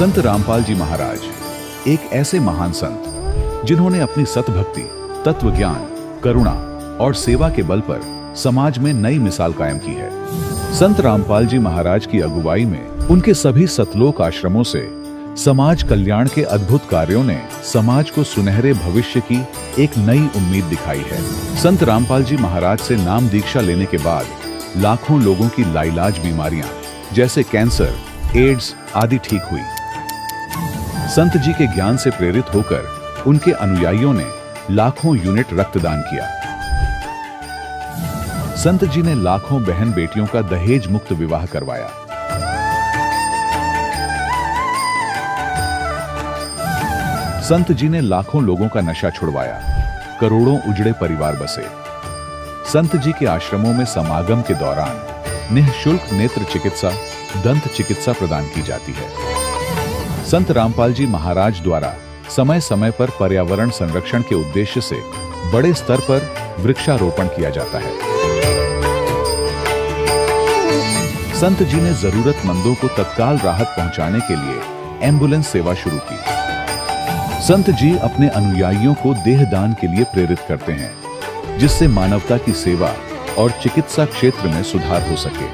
संत रामपाल जी महाराज एक ऐसे महान संत जिन्होंने अपनी सतभक्ति, तत्व ज्ञान, करुणा और सेवा के बल पर समाज में नई मिसाल कायम की है। संत रामपाल जी महाराज की अगुवाई में उनके सभी सतलोक आश्रमों से समाज कल्याण के अद्भुत कार्यों ने समाज को सुनहरे भविष्य की एक नई उम्मीद दिखाई है। संत रामपाल जी महाराज से नाम दीक्षा लेने के बाद लाखों लोगों की लाइलाज बीमारियां जैसे कैंसर, एड्स आदि ठीक हुई। संत जी के ज्ञान से प्रेरित होकर उनके अनुयायियों ने लाखों यूनिट रक्तदान किया। संत जी ने लाखों बहन बेटियों का दहेज मुक्त विवाह करवाया। संत जी ने लाखों लोगों का नशा छुड़वाया, करोड़ों उजड़े परिवार बसे। संत जी के आश्रमों में समागम के दौरान निःशुल्क नेत्र चिकित्सा, दंत चिकित्सा प्रदान की जाती है। संत रामपाल जी महाराज द्वारा समय समय पर पर्यावरण संरक्षण के उद्देश्य से बड़े स्तर पर वृक्षारोपण किया जाता है। संत जी ने जरूरतमंदों को तत्काल राहत पहुंचाने के लिए एम्बुलेंस सेवा शुरू की। संत जी अपने अनुयायियों को देहदान के लिए प्रेरित करते हैं, जिससे मानवता की सेवा और चिकित्सा क्षेत्र में सुधार हो सके।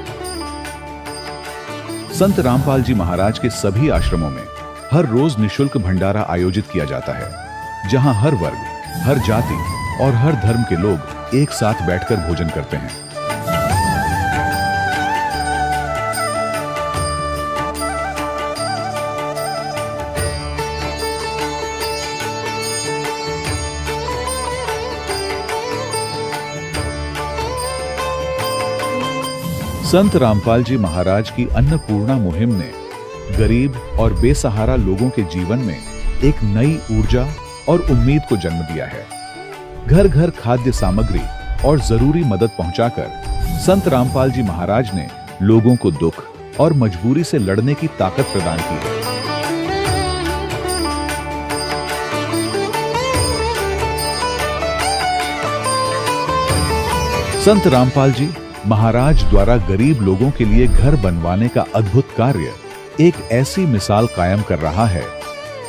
संत रामपाल जी महाराज के सभी आश्रमों में हर रोज निःशुल्क भंडारा आयोजित किया जाता है, जहां हर वर्ग, हर जाति और हर धर्म के लोग एक साथ बैठकर भोजन करते हैं। संत रामपाल जी महाराज की अन्नपूर्णा मुहिम ने गरीब और बेसहारा लोगों के जीवन में एक नई ऊर्जा और उम्मीद को जन्म दिया है। घर घर खाद्य सामग्री और जरूरी मदद पहुंचाकर संत रामपाल जी महाराज ने लोगों को दुख और मजबूरी से लड़ने की ताकत प्रदान की है। संत रामपाल जी महाराज द्वारा गरीब लोगों के लिए घर बनवाने का अद्भुत कार्य एक ऐसी मिसाल कायम कर रहा है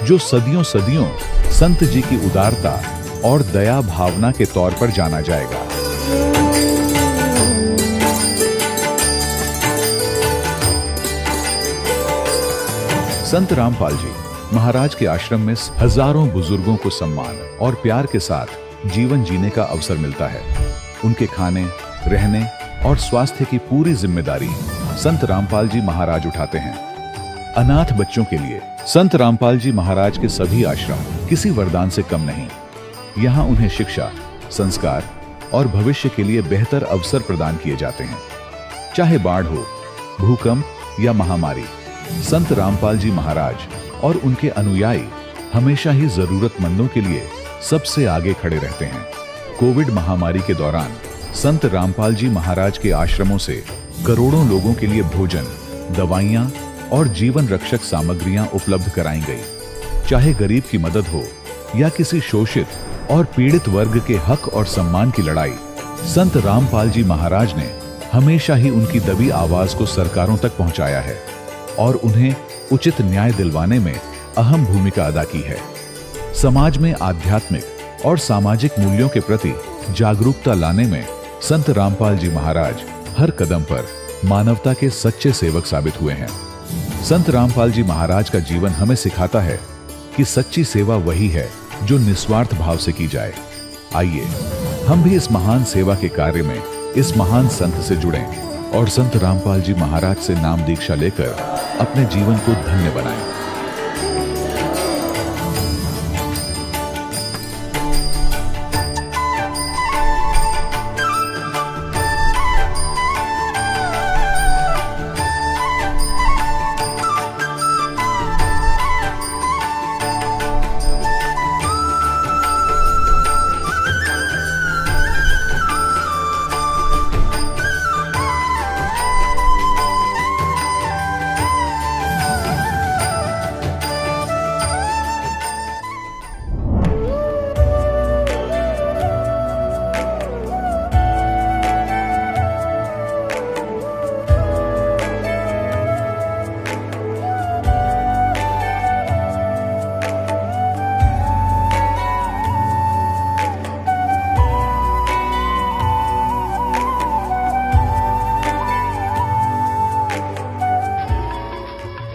जो सदियों सदियों संत जी की उदारता और दया भावना के तौर पर जाना जाएगा। संत रामपाल जी महाराज के आश्रम में हजारों बुजुर्गों को सम्मान और प्यार के साथ जीवन जीने का अवसर मिलता है। उनके खाने, रहने और स्वास्थ्य की पूरी जिम्मेदारी संत रामपाल जी महाराज उठाते हैं। अनाथ बच्चों के लिए संत रामपाल जी महाराज के सभी आश्रम किसी वरदान से कम नहीं। यहाँ उन्हें शिक्षा, संस्कार और भविष्य के लिए बेहतर अवसर प्रदान किए जाते हैं। चाहे बाढ़ हो, भूकंप या महामारी, संत रामपाल जी महाराज और उनके अनुयायी हमेशा ही जरूरतमंदों के लिए सबसे आगे खड़े रहते हैं। कोविड महामारी के दौरान संत रामपाल जी महाराज के आश्रमों से करोड़ों लोगों के लिए भोजन, दवाइयां और जीवन रक्षक सामग्रियां उपलब्ध कराई गई। चाहे गरीब की मदद हो या किसी शोषित और पीड़ित वर्ग के हक और सम्मान की लड़ाई, संत रामपाल जी महाराज ने हमेशा ही उनकी दबी आवाज को सरकारों तक पहुंचाया है और उन्हें उचित न्याय दिलवाने में अहम भूमिका अदा की है। समाज में आध्यात्मिक और सामाजिक मूल्यों के प्रति जागरूकता लाने में संत रामपाल जी महाराज हर कदम पर मानवता के सच्चे सेवक साबित हुए हैं। संत रामपाल जी महाराज का जीवन हमें सिखाता है कि सच्ची सेवा वही है जो निस्वार्थ भाव से की जाए। आइए हम भी इस महान सेवा के कार्य में इस महान संत से जुड़ें और संत रामपाल जी महाराज से नाम दीक्षा लेकर अपने जीवन को धन्य बनाएं।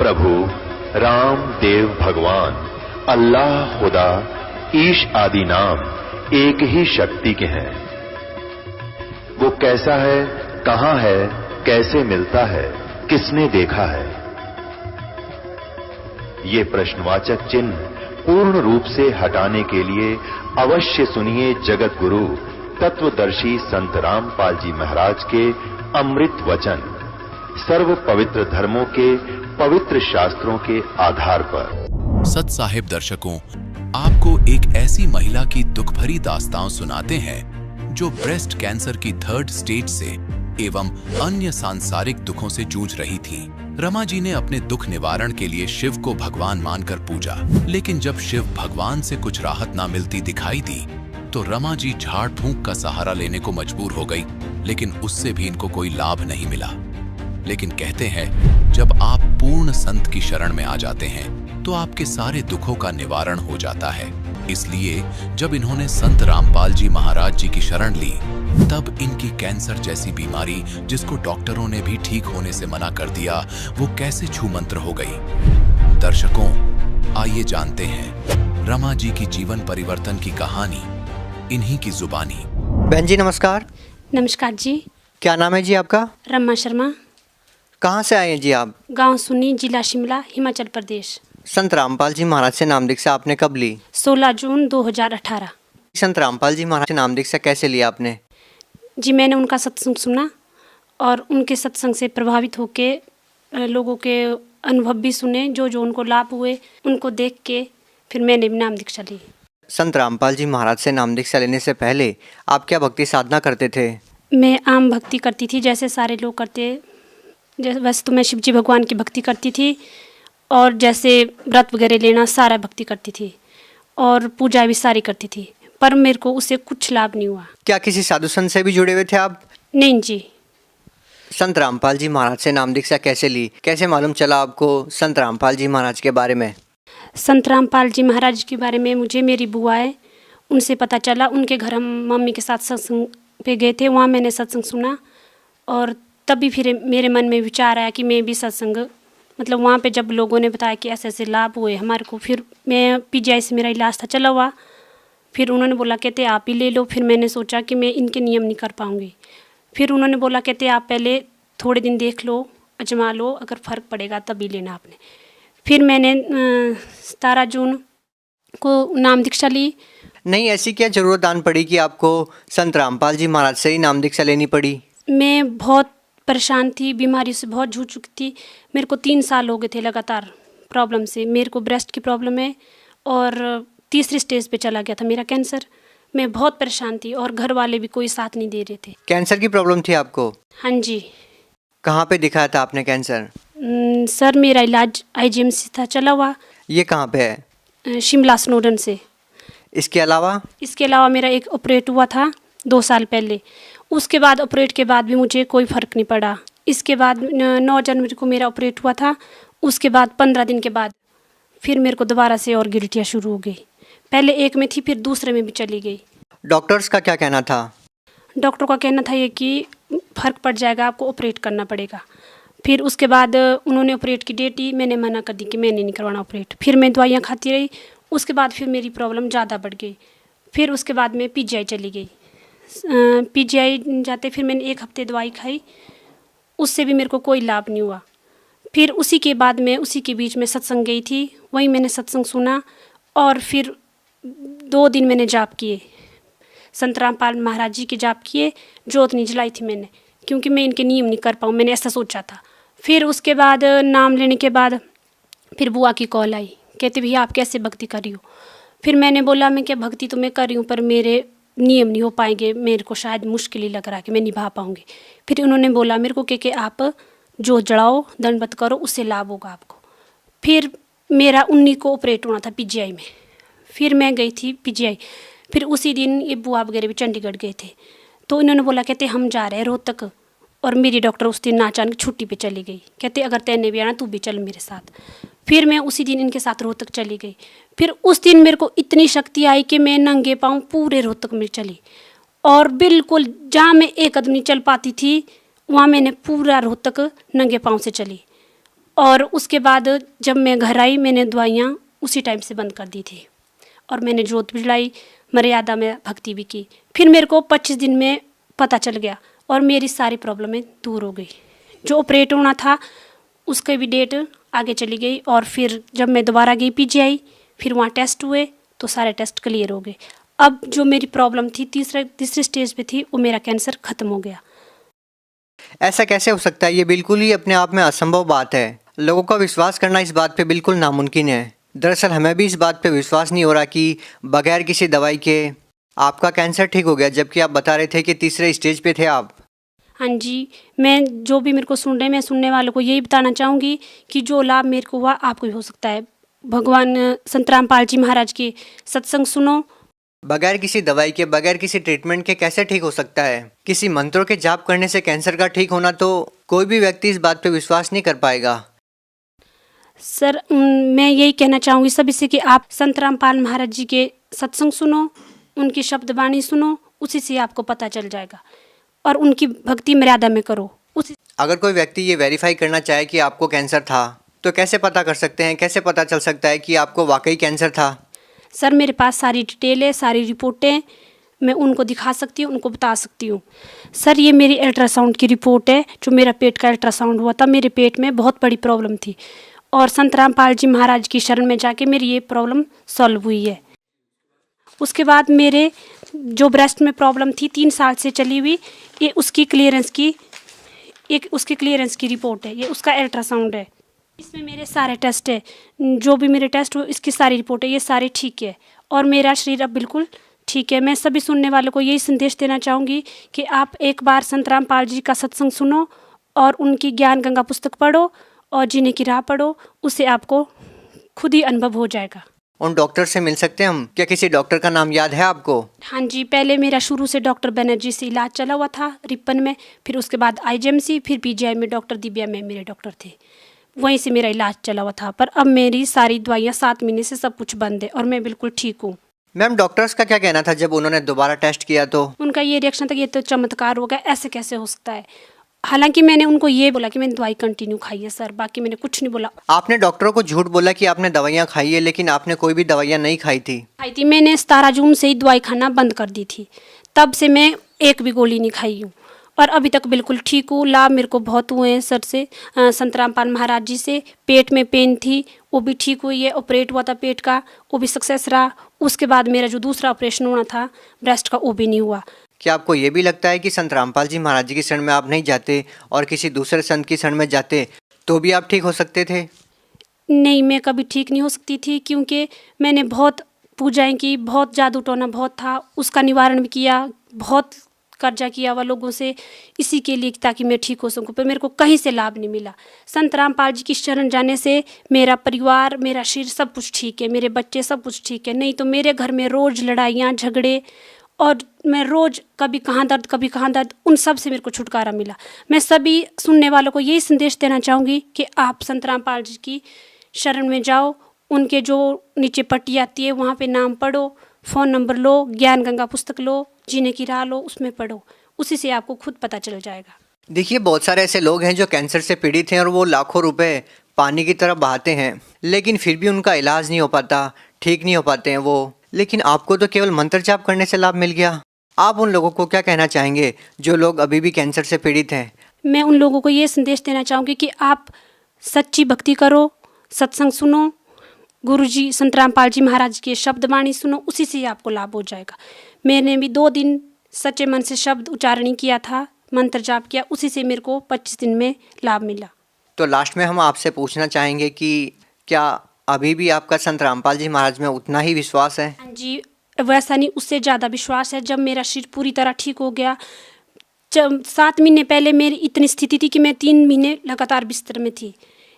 प्रभु राम देव भगवान अल्लाह खुदा ईश आदि नाम एक ही शक्ति के हैं। वो कैसा है, कहां है, कैसे मिलता है, किसने देखा है? ये प्रश्नवाचक चिन्ह पूर्ण रूप से हटाने के लिए अवश्य सुनिए जगत गुरु तत्वदर्शी संत रामपाल जी महाराज के अमृत वचन, सर्व पवित्र धर्मों के पवित्र शास्त्रों के आधार पर। सत साहिब दर्शकों, आपको एक ऐसी महिला की दुख भरी दास्तान सुनाते हैं जो ब्रेस्ट कैंसर की 3rd स्टेज से एवं अन्य सांसारिक दुखों से जूझ रही थी। रमा जी ने अपने दुख निवारण के लिए शिव को भगवान मानकर पूजा, लेकिन जब शिव भगवान से कुछ राहत ना मिलती दिखाई दी तो रमा जी झाड़ फूंक का सहारा लेने को मजबूर हो गई, लेकिन उससे भी इनको कोई लाभ नहीं मिला। लेकिन कहते हैं जब आप पूर्ण संत की शरण में आ जाते हैं तो आपके सारे दुखों का निवारण हो जाता है। इसलिए जब इन्होंने संत रामपाल जी महाराज जी की शरण ली तब इनकी कैंसर जैसी बीमारी, जिसको डॉक्टरों ने भी ठीक होने से मना कर दिया, वो कैसे छूमंत्र हो गई। दर्शकों, आइए जानते हैं रमा जी की जीवन परिवर्तन की कहानी इन्हीं की जुबानी। बहन जी नमस्कार। नमस्कार जी। क्या नाम है जी आपका? रमा शर्मा। कहाँ से आए हैं जी आप? गांव सुनी, जिला शिमला, हिमाचल प्रदेश। संत रामपाल जी महाराज से नाम दीक्षा आपने कब ली? 16 जून 2018। संत रामपाल जी महाराज से नाम दीक्षा कैसे लिया आपने? जी, मैंने उनका सत्संग सुना और उनके सत्संग से प्रभावित होके लोगों के अनुभव भी सुने, जो जो उनको लाभ हुए उनको देख के फिर मैंने भी नाम दीक्षा ली। संत रामपाल जी महाराज से नाम दीक्षा लेने से पहले आप क्या भक्ति साधना करते थे? मैं आम भक्ति करती थी, जैसे सारे लोग करते। जैसे वैसे तो मैं शिव जी भगवान की भक्ति करती थी और जैसे व्रत वगैरह लेना सारा भक्ति करती थी और पूजा भी सारी करती थी, पर मेरे को उससे कुछ लाभ नहीं हुआ। क्या किसी साधु संत से भी जुड़े हुए थे आप? नहीं जी। संत रामपाल जी महाराज से नाम दीक्षा कैसे ली? कैसे मालूम चला आपको संत रामपाल जी महाराज के बारे में? संत रामपाल जी महाराज के बारे में मुझे मेरी बुआ है उनसे पता चला। उनके घर हम मम्मी के साथ सत्संग पे गए थे, वहाँ मैंने सत्संग सुना और तभी फिर मेरे मन में विचार आया कि मैं भी सत्संग, मतलब वहाँ पे जब लोगों ने बताया कि ऐसे ऐसे लाभ हुए हमारे को, फिर मैं PGI से मेरा इलाज था चला हुआ, फिर उन्होंने बोला कहते आप ही ले लो। फिर मैंने सोचा कि मैं इनके नियम नहीं कर पाऊँगी। फिर उन्होंने बोला कहते आप पहले थोड़े दिन देख लो, आजमा लो, अगर फ़र्क पड़ेगा तभी लेना आपने। फिर मैंने 17 जून को नाम दीक्षा ली। नहीं, ऐसी क्या जरूरत आन पड़ी कि आपको संत रामपाल जी महाराज से ही नाम दीक्षा लेनी पड़ी? मैं बहुत परेशान थी, बीमारी से बहुत जूझ चुकी थी। मेरे को 3 साल हो गए थे लगातार प्रॉब्लम से। मेरे को ब्रेस्ट की प्रॉब्लम है और 3री स्टेज पे चला गया था मेरा कैंसर। मैं बहुत परेशान थी और घर वाले भी कोई साथ नहीं दे रहे थे। कैंसर की प्रॉब्लम थी आपको? हाँ जी। कहाँ पे दिखाया था आपने कैंसर? सर मेरा इलाज IGMC था चला हुआ। ये कहाँ पे है? शिमला स्नोडन से। इसके अलावा मेरा एक ऑपरेट हुआ था 2 साल पहले। उसके बाद ऑपरेट के बाद भी मुझे कोई फ़र्क नहीं पड़ा। इसके बाद 9 जनवरी को मेरा ऑपरेट हुआ था। उसके बाद 15 दिन के बाद फिर मेरे को दोबारा से और गिल्टियाँ शुरू हो गई। पहले एक में थी, फिर दूसरे में भी चली गई। डॉक्टर्स का क्या कहना था? डॉक्टर का कहना था ये कि फ़र्क पड़ जाएगा, आपको ऑपरेट करना पड़ेगा। फिर उसके बाद उन्होंने ऑपरेट की डेट दी, मैंने मना कर दी कि मैंने नहीं करवाना ऑपरेट। फिर मैं दवाइयाँ खाती रही। उसके बाद फिर मेरी प्रॉब्लम ज़्यादा बढ़ गई। फिर उसके बाद मैं PGI चली गई। PGI जाते फिर मैंने 1 हफ्ते दवाई खाई, उससे भी मेरे को कोई लाभ नहीं हुआ। फिर उसी के बाद मैं उसी के बीच में सत्संग गई थी, वहीं मैंने सत्संग सुना और फिर 2 दिन मैंने जाप किए, संत रामपाल महाराज जी के जाप किए। जोत नहीं जलाई थी मैंने, क्योंकि मैं इनके नियम नहीं कर पाऊँ, मैंने ऐसा सोचा था। फिर उसके बाद नाम लेने के बाद फिर बुआ की कॉल आई, कहते भैया आप कैसे भक्ति कर रही हो? फिर मैंने बोला मैं क्या भक्ति तो मैं कर रही हूँ, पर मेरे नियम नहीं हो पाएंगे, मेरे को शायद मुश्किल ही लग रहा है कि मैं निभा पाऊँगी। फिर उन्होंने बोला मेरे को कि आप जो जड़ाओ, दंडवत करो, उससे लाभ होगा आपको। फिर मेरा 19 को ऑपरेट होना था PGI में। फिर मैं गई थी PGI। फिर उसी दिन ये बुआ वगैरह भी चंडीगढ़ गए थे, तो इन्होंने बोला कहते हम जा रहे हैं रोहतक। और मेरी डॉक्टर उस दिन अचानक छुट्टी पे चली गई, कहते अगर तैने भी आना तू भी चल मेरे साथ। फिर मैं उसी दिन इनके साथ रोहतक चली गई। फिर उस दिन मेरे को इतनी शक्ति आई कि मैं नंगे पाँव पूरे रोहतक में चली, और बिल्कुल जहाँ मैं 1 कदम नहीं चल पाती थी वहाँ मैंने पूरा रोहतक नंगे पाँव से चली। और उसके बाद जब मैं घर आई मैंने दवाइयाँ उसी टाइम से बंद कर दी थी और मैंने जोत भी जलाई, मर्यादा में भक्ति भी की। फिर मेरे को 25 दिन में पता चल गया और मेरी सारी प्रॉब्लमें दूर हो गई। जो ऑपरेट होना था उसका भी डेट आगे चली गई और फिर जब मैं दोबारा गई पीजीआई, फिर वहाँ टेस्ट हुए तो सारे टेस्ट क्लियर हो गए। अब जो मेरी प्रॉब्लम थी तीसरे स्टेज पे थी, वो मेरा कैंसर ख़त्म हो गया। ऐसा कैसे हो सकता है? ये बिल्कुल ही अपने आप में असंभव बात है। लोगों का विश्वास करना इस बात पे बिल्कुल नामुमकिन है। दरअसल हमें भी इस बात पे विश्वास नहीं हो रहा कि बगैर किसी दवाई के आपका कैंसर ठीक हो गया, जबकि आप बता रहे थे कि तीसरे स्टेज पे थे आप। हाँ जी, मैं जो भी मेरे को सुन रहे हैं, मैं सुनने वालों को यही बताना चाहूँगी कि जो लाभ मेरे को हुआ आपको भी हो सकता है। भगवान संत रामपाल जी महाराज के सत्संग सुनो। बगैर किसी दवाई के, बगैर किसी ट्रीटमेंट के कैसे ठीक हो सकता है? किसी मंत्रों के जाप करने से कैंसर का ठीक होना तो कोई भी व्यक्ति इस बात पे विश्वास नहीं कर पाएगा। सर मैं यही कहना चाहूँगी सभी से कि आप संत रामपाल महाराज जी के सत्संग सुनो, उनकी शब्द वाणी सुनो, उसी से आपको पता चल जाएगा और उनकी भक्ति मर्यादा में करो। उसी अगर कोई व्यक्ति ये वेरीफाई करना चाहे कि आपको कैंसर था तो कैसे पता कर सकते हैं? कैसे पता चल सकता है कि आपको वाकई कैंसर था? सर मेरे पास सारी डिटेल है, सारी रिपोर्टें मैं उनको दिखा सकती हूँ, उनको बता सकती हूँ। सर ये मेरी अल्ट्रासाउंड की रिपोर्ट है, जो मेरा पेट का अल्ट्रासाउंड हुआ था। मेरे पेट में बहुत बड़ी प्रॉब्लम थी और संत रामपाल जी महाराज की शरण में जाके मेरी ये प्रॉब्लम सॉल्व हुई है। उसके बाद मेरे जो ब्रेस्ट में प्रॉब्लम थी 3 साल से चली हुई, ये उसकी क्लियरेंस की रिपोर्ट है। ये उसका अल्ट्रासाउंड है, इसमें मेरे सारे टेस्ट है, जो भी मेरे टेस्ट हुए इसकी सारी रिपोर्ट है, ये सारे ठीक है और मेरा शरीर अब बिल्कुल ठीक है। मैं सभी सुनने वालों को यही संदेश देना चाहूँगी कि आप एक बार संत रामपाल जी का सत्संग सुनो और उनकी ज्ञान गंगा पुस्तक पढ़ो और जीने की राह पढ़ो, उससे आपको खुद ही अनुभव हो जाएगा। उन डॉक्टर से मिल सकते हैं हम? क्या किसी डॉक्टर का नाम याद है आपको? हाँ जी, पहले मेरा शुरू से डॉक्टर बनर्जी से इलाज चला हुआ था रिपन में, फिर उसके बाद आईजीएमसी, फिर पीजीआई में डॉक्टर दिव्या में मेरे डॉक्टर थे, वहीं से मेरा इलाज चला हुआ था। पर अब मेरी सारी दवाइयाँ 7 महीने से सब कुछ बंद है और मैं बिल्कुल ठीक हूँ। मैम डॉक्टर्स का क्या कहना था जब उन्होंने दोबारा टेस्ट किया तो? उनका ये रिएक्शन था कि ये तो चमत्कार हो गया, ऐसे कैसे हो सकता है। हालांकि मैंने उनको ये बोला कि मैंने दवाई कंटिन्यू खाई है सर, बाकी मैंने कुछ नहीं बोला। आपने डॉक्टरों को झूठ बोला कि आपने दवाइयाँ खाई है, लेकिन आपने कोई भी दवाइयाँ नहीं खाई थी। मैंने 17 जून से ही दवाई खाना बंद कर दी थी, तब से मैं एक भी गोली नहीं खाई हूँ और अभी तक बिल्कुल ठीक हूँ। लाभ मेरे को बहुत हुए हैं सर से, संत रामपाल महाराज जी से। पेट में पेन थी वो भी ठीक हुई है, ऑपरेट हुआ था पेट का, वो भी सक्सेस रहा। उसके बाद मेरा जो दूसरा ऑपरेशन होना था ब्रेस्ट का, वो भी नहीं हुआ। क्या आपको ये भी लगता है कि संत रामपाल जी महाराज जी की शरण में आप नहीं जाते और किसी दूसरे संत की शरण में जाते तो भी आप ठीक हो सकते थे? नहीं, मैं कभी ठीक नहीं हो सकती थी, क्योंकि मैंने बहुत पूजाएं की, बहुत जादू टोना बहुत था, उसका निवारण भी किया, बहुत कर्जा किया हुआ लोगों से इसी के लिए ताकि मैं ठीक हो सकूं, पर मेरे को कहीं से लाभ नहीं मिला। संत रामपाल जी की शरण जाने से मेरा परिवार, मेरा शरीर सब कुछ ठीक है, मेरे बच्चे सब कुछ ठीक है। नहीं तो मेरे घर में रोज़ लड़ाइयाँ झगड़े और मैं रोज़ कभी कहाँ दर्द, उन सब से मेरे को छुटकारा मिला। मैं सभी सुनने वालों को यही संदेश देना चाहूँगी कि आप संत रामपाल जी की शरण में जाओ, उनके जो नीचे पट्टी आती है वहाँ पे नाम पढ़ो, फ़ोन नंबर लो, ज्ञान गंगा पुस्तक लो, जीने की राह लो, उसमें पढ़ो, उसी से आपको खुद पता चल जाएगा। देखिए बहुत सारे ऐसे लोग हैं जो कैंसर से पीड़ित हैं और वो लाखों रुपए पानी की तरह बहाते हैं, लेकिन फिर भी उनका इलाज नहीं हो पाता, ठीक नहीं हो पाते हैं वो। लेकिन आपको तो केवल मंत्र जाप करने से लाभ मिल गया। आप उन लोगों को क्या कहना चाहेंगे जो लोग अभी भी कैंसर से पीड़ित हैं? मैं उन लोगों को ये संदेश देना चाहूँगी कि आप सच्ची भक्ति करो, सत्संग सुनो, गुरुजी संत रामपाल जी महाराज के शब्द वाणी सुनो, उसी से आपको लाभ हो जाएगा। मैंने भी 2 दिन सच्चे मन से शब्द उच्चारण किया था, मंत्र जाप किया, उसी से मेरे को 25 दिन में लाभ मिला। तो लास्ट में हम आपसे पूछना चाहेंगे कि क्या अभी भी आपका संत रामपाल जी महाराज में उतना ही विश्वास है? हाँ जी, वैसा नहीं, उससे ज़्यादा विश्वास है। जब मेरा शरीर पूरी तरह ठीक हो गया, जब 7 महीने पहले मेरी इतनी स्थिति थी कि मैं 3 महीने लगातार बिस्तर में थी,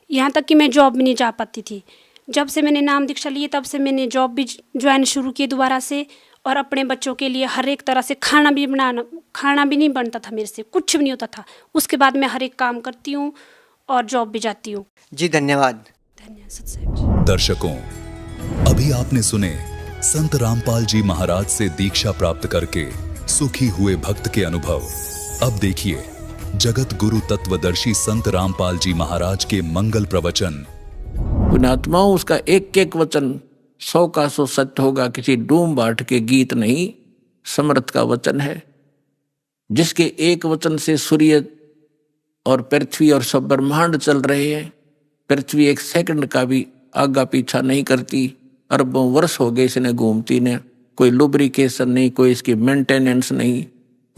यहाँ तक कि मैं जॉब भी नहीं जा पाती थी। जब से मैंने नाम दीक्षा ली तब से मैंने जॉब भी ज्वाइन शुरू की दोबारा से, और अपने बच्चों के लिए हर एक तरह से खाना भी नहीं बनता था मेरे से, कुछ भी नहीं होता था। उसके बाद मैं हर एक काम करती हूँ और जॉब भी जाती हूँ। जी धन्यवाद। धन्यवाद सत साहिब जी। दर्शकों, अभी आपने सुने संत रामपाल जी महाराज से दीक्षा प्राप्त करके सुखी हुए भक्त के अनुभव। अब देखिए जगत गुरु तत्वदर्शी संत रामपाल जी महाराज के मंगल प्रवचन। पुण्यात्माओं, उसका एक एक वचन 100 का 100 सत्य होगा, किसी डूम बाट के गीत नहीं, समर्थ का वचन है, जिसके एक वचन से सूर्य और पृथ्वी और सब ब्रह्मांड चल रहे हैं। पृथ्वी एक सेकंड का भी आगा पीछा नहीं करती, अरबों वर्ष हो गए इसने घूमती ने, कोई लुब्रिकेशन नहीं, कोई इसकी मेंटेनेंस नहीं,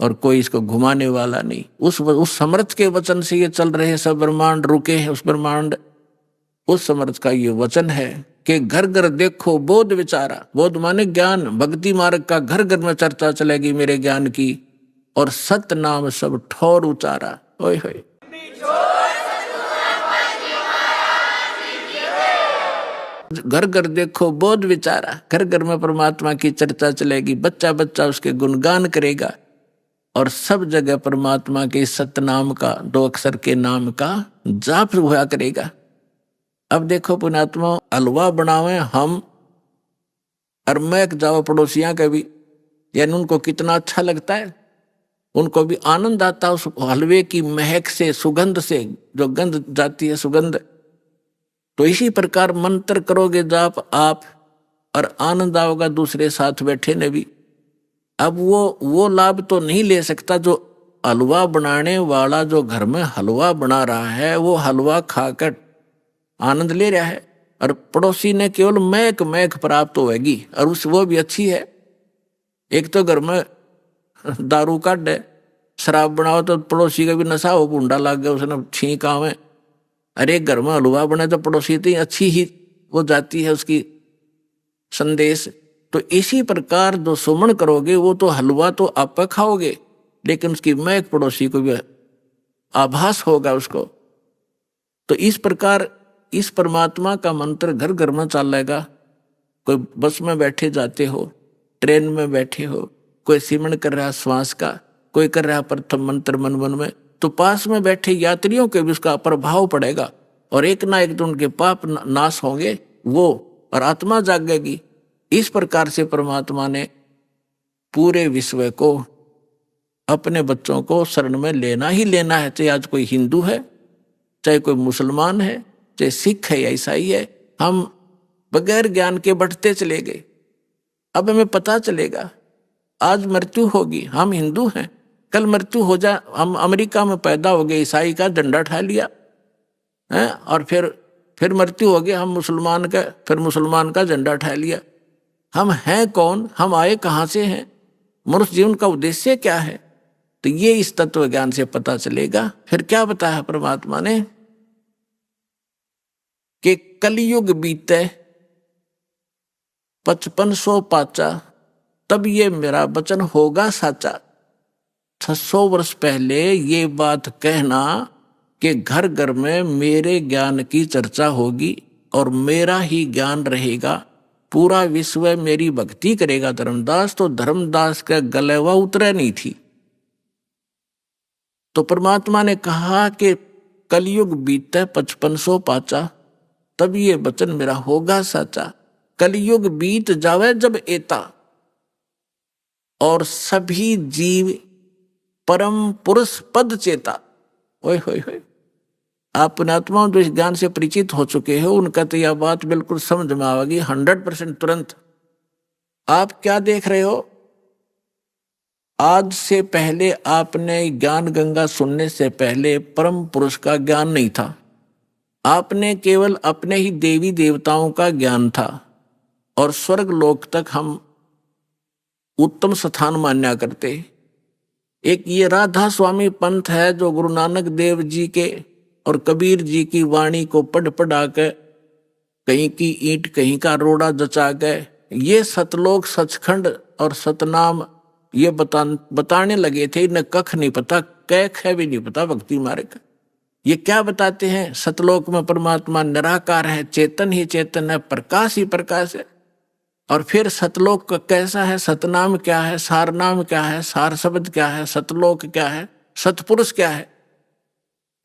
और कोई इसको घुमाने वाला नहीं। उस समर्थ के वचन से ये चल रहे हैं, सब ब्रह्मांड रुके हैं, उस ब्रह्मांड उस समर्थ का ये वचन है कि घर घर देखो बोध विचारा। बोध माने ज्ञान, भक्ति मार्ग का घर घर में चर्चा चलेगी मेरे ज्ञान की, और सत नाम सब ठोर उचारा। ओए होए, घर घर देखो बोध विचारा, घर घर में परमात्मा की चर्चा चलेगी, बच्चा बच्चा उसके गुणगान करेगा, और सब जगह परमात्मा के सतनाम का, 2 अक्षर के नाम का जाप हुआ करेगा। अब देखो पुण्यात्मा, हलवा बनावे हम और महक जाओ पड़ोसियां का भी, यानी उनको कितना अच्छा लगता है, उनको भी आनंद आता उस हलवे की महक से, सुगंध से, जो गंध जाती है सुगंध। तो इसी प्रकार मंत्र करोगे जाप आप, और आनंद आओगा दूसरे साथ बैठे ने भी। अब वो लाभ तो नहीं ले सकता जो हलवा बनाने वाला, जो घर में हलवा बना रहा है, वो हलवा खाकर आनंद ले रहा है, और पड़ोसी ने केवल महक महक प्राप्त होगी, और वो भी अच्छी है। एक तो घर में दारू काट है, शराब बनाओ तो पड़ोसी का भी नशा हो, बूंडा लग गया, उसने छींक आवे। अरे घर में हलवा बने तो पड़ोसी तो अच्छी ही वो जाती है उसकी संदेश। तो इसी प्रकार जो सुमन करोगे, वो तो हलवा तो आप खाओगे, लेकिन उसकी महक पड़ोसी को भी आभास होगा उसको। तो इस प्रकार इस परमात्मा का मंत्र घर घर में चलेगा। कोई बस में बैठे जाते हो, ट्रेन में बैठे हो, कोई सिमरन कर रहा श्वास का, कोई कर रहा प्रथम मंत्र मन मन में, तो पास में बैठे यात्रियों के भी उसका प्रभाव पड़ेगा, और एक ना एक दिन उनके पाप नाश होंगे वो, और आत्मा जागेगी। इस प्रकार से परमात्मा ने पूरे विश्व को, अपने बच्चों को शरण में लेना ही लेना है, चाहे आज कोई हिंदू है, चाहे कोई मुसलमान है, चाहे सिख है या ईसाई है। हम बगैर ज्ञान के बढ़ते चले गए। अब हमें पता चलेगा आज मृत्यु होगी, हम हिंदू हैं, कल मृत्यु हो जाए, हम अमेरिका में पैदा हो गए, ईसाई का झंडा उठा लिया है, और फिर मृत्यु हो गया, हम मुसलमान का, फिर मुसलमान का झंडा उठा लिया। हम हैं कौन, हम आए कहाँ से हैं, मनुष्य जीवन का उद्देश्य क्या है, तो ये इस तत्व ज्ञान से पता चलेगा। फिर क्या बताया परमात्मा ने कि कलयुग बीते 5500 पाचा, तब ये मेरा वचन होगा साचा। 600 वर्ष पहले ये बात कहना कि घर घर में मेरे ज्ञान की चर्चा होगी और मेरा ही ज्ञान रहेगा, पूरा विश्व मेरी भक्ति करेगा धर्मदास, तो धर्मदास का गलेवा उतरा नहीं थी। तो परमात्मा ने कहा कि कलयुग बीते 5500 पाचा, तब ये वचन मेरा होगा साचा। कलयुग बीत जावे जब एता, और सभी जीव परम पुरुष पद चेता। ओए होए होए, आप पुण्यात्माओं जो इस ज्ञान से परिचित हो चुके हो, उनका तो यह बात बिल्कुल समझ में आएगी 100% तुरंत। आप क्या देख रहे हो, आज से पहले आपने ज्ञान गंगा सुनने से पहले परम पुरुष का ज्ञान नहीं था। आपने केवल अपने ही देवी देवताओं का ज्ञान था, और स्वर्ग लोक तक हम उत्तम स्थान मान्या करते। एक ये राधा स्वामी पंथ है जो गुरु नानक देव जी के और कबीर जी की वाणी को पढ़ पढ़ा के, कहीं की ईंट कहीं का रोड़ा जचा के, ये सतलोक सचखंड और सतनाम ये बताने लगे थे। इन्हें कख नहीं पता, कैख है भी नहीं पता भक्ति मार्ग। ये क्या बताते हैं, सतलोक में परमात्मा निराकार है, चेतन ही चेतन है, प्रकाश ही प्रकाश है। और फिर सतलोक कैसा है, सतनाम क्या है, सारनाम क्या है, सार शब्द क्या है, सतलोक क्या है, सतपुरुष क्या है,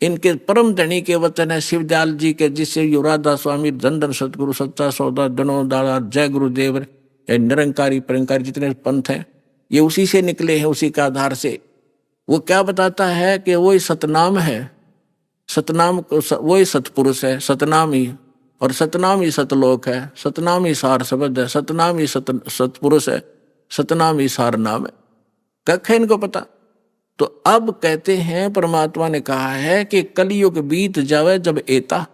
इनके परम धनी के वचन है शिवदयाल जी के, जिससे युराधा स्वामी धन धन सतगुरु सच्चा सौदा धनो दादा जय गुरुदेव, निरंकारी परंकारी जितने पंथ हैं ये उसी से निकले हैं, उसी के आधार से। वो क्या बताता है कि वही सतनाम है, सतनाम वही सतपुरुष है, सतनाम ही, और सतनाम ही सतलोक है, सतनाम ही सार शब्द है, सतनाम ही सतपुरुष है, सतनाम ही सार नाम है। कख है इनको पता। तो अब कहते हैं परमात्मा ने कहा है कि कलयुग बीत जावे जब एता,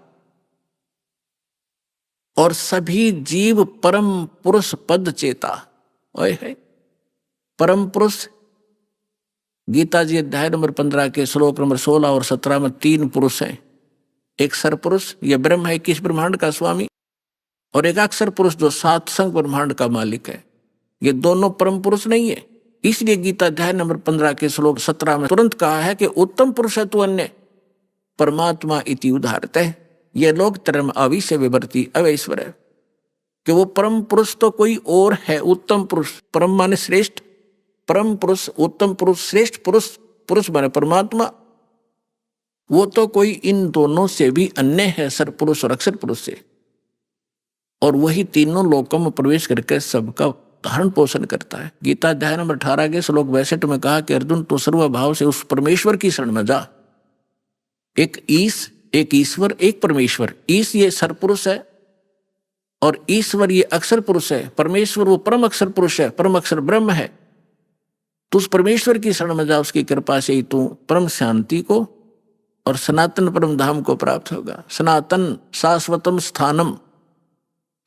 और सभी जीव परम पुरुष पद चेता। ओए है परम पुरुष, गीता जी अध्याय नंबर 15 के श्लोक नंबर 16 और 17 में 3 पुरुष हैं। एक सरपुरुष, यह ब्रह्म है 21 ब्रह्मांड का स्वामी, और एक अक्षर पुरुष जो 7 संग ब्रह्मांड का मालिक है। ये दोनों परम पुरुष नहीं है। इसलिए गीता अध्याय नंबर 15 के श्लोक 17 में तुरंत कहा है कि उत्तम पुरुष है तू अन्य परमात्मा इति उदाहरते है, ये लोग तरम अविश्य विवर्ती अवैश्वर है, कि वो परम पुरुष तो कोई और है। उत्तम पुरुष, परम माने श्रेष्ठ, परम पुरुष, उत्तम पुरुष, श्रेष्ठ पुरुष, पुरुष माने परमात्मा, वो तो कोई इन दोनों से भी अन्य है, सरपुरुष और अक्षर पुरुष से। और वही तीनों लोकों में प्रवेश करके सबका धारण पोषण करता है। गीता अध्याय नंबर 18 के श्लोक 62 में कहा कि अर्जुन तो सर्वभाव से उस परमेश्वर की शरण में जा। एक ईश, एक ईश्वर, एक परमेश्वर। ईश ये सरपुरुष है और ईश्वर ये अक्षर पुरुष है। परमेश्वर वो परम अक्षर पुरुष है, परम अक्षर ब्रह्म है। तो उस परमेश्वर की शरण में जा, उसकी कृपा से ही तू परम शांति को और सनातन परम धाम को प्राप्त होगा। सनातन शाश्वतम स्थानम,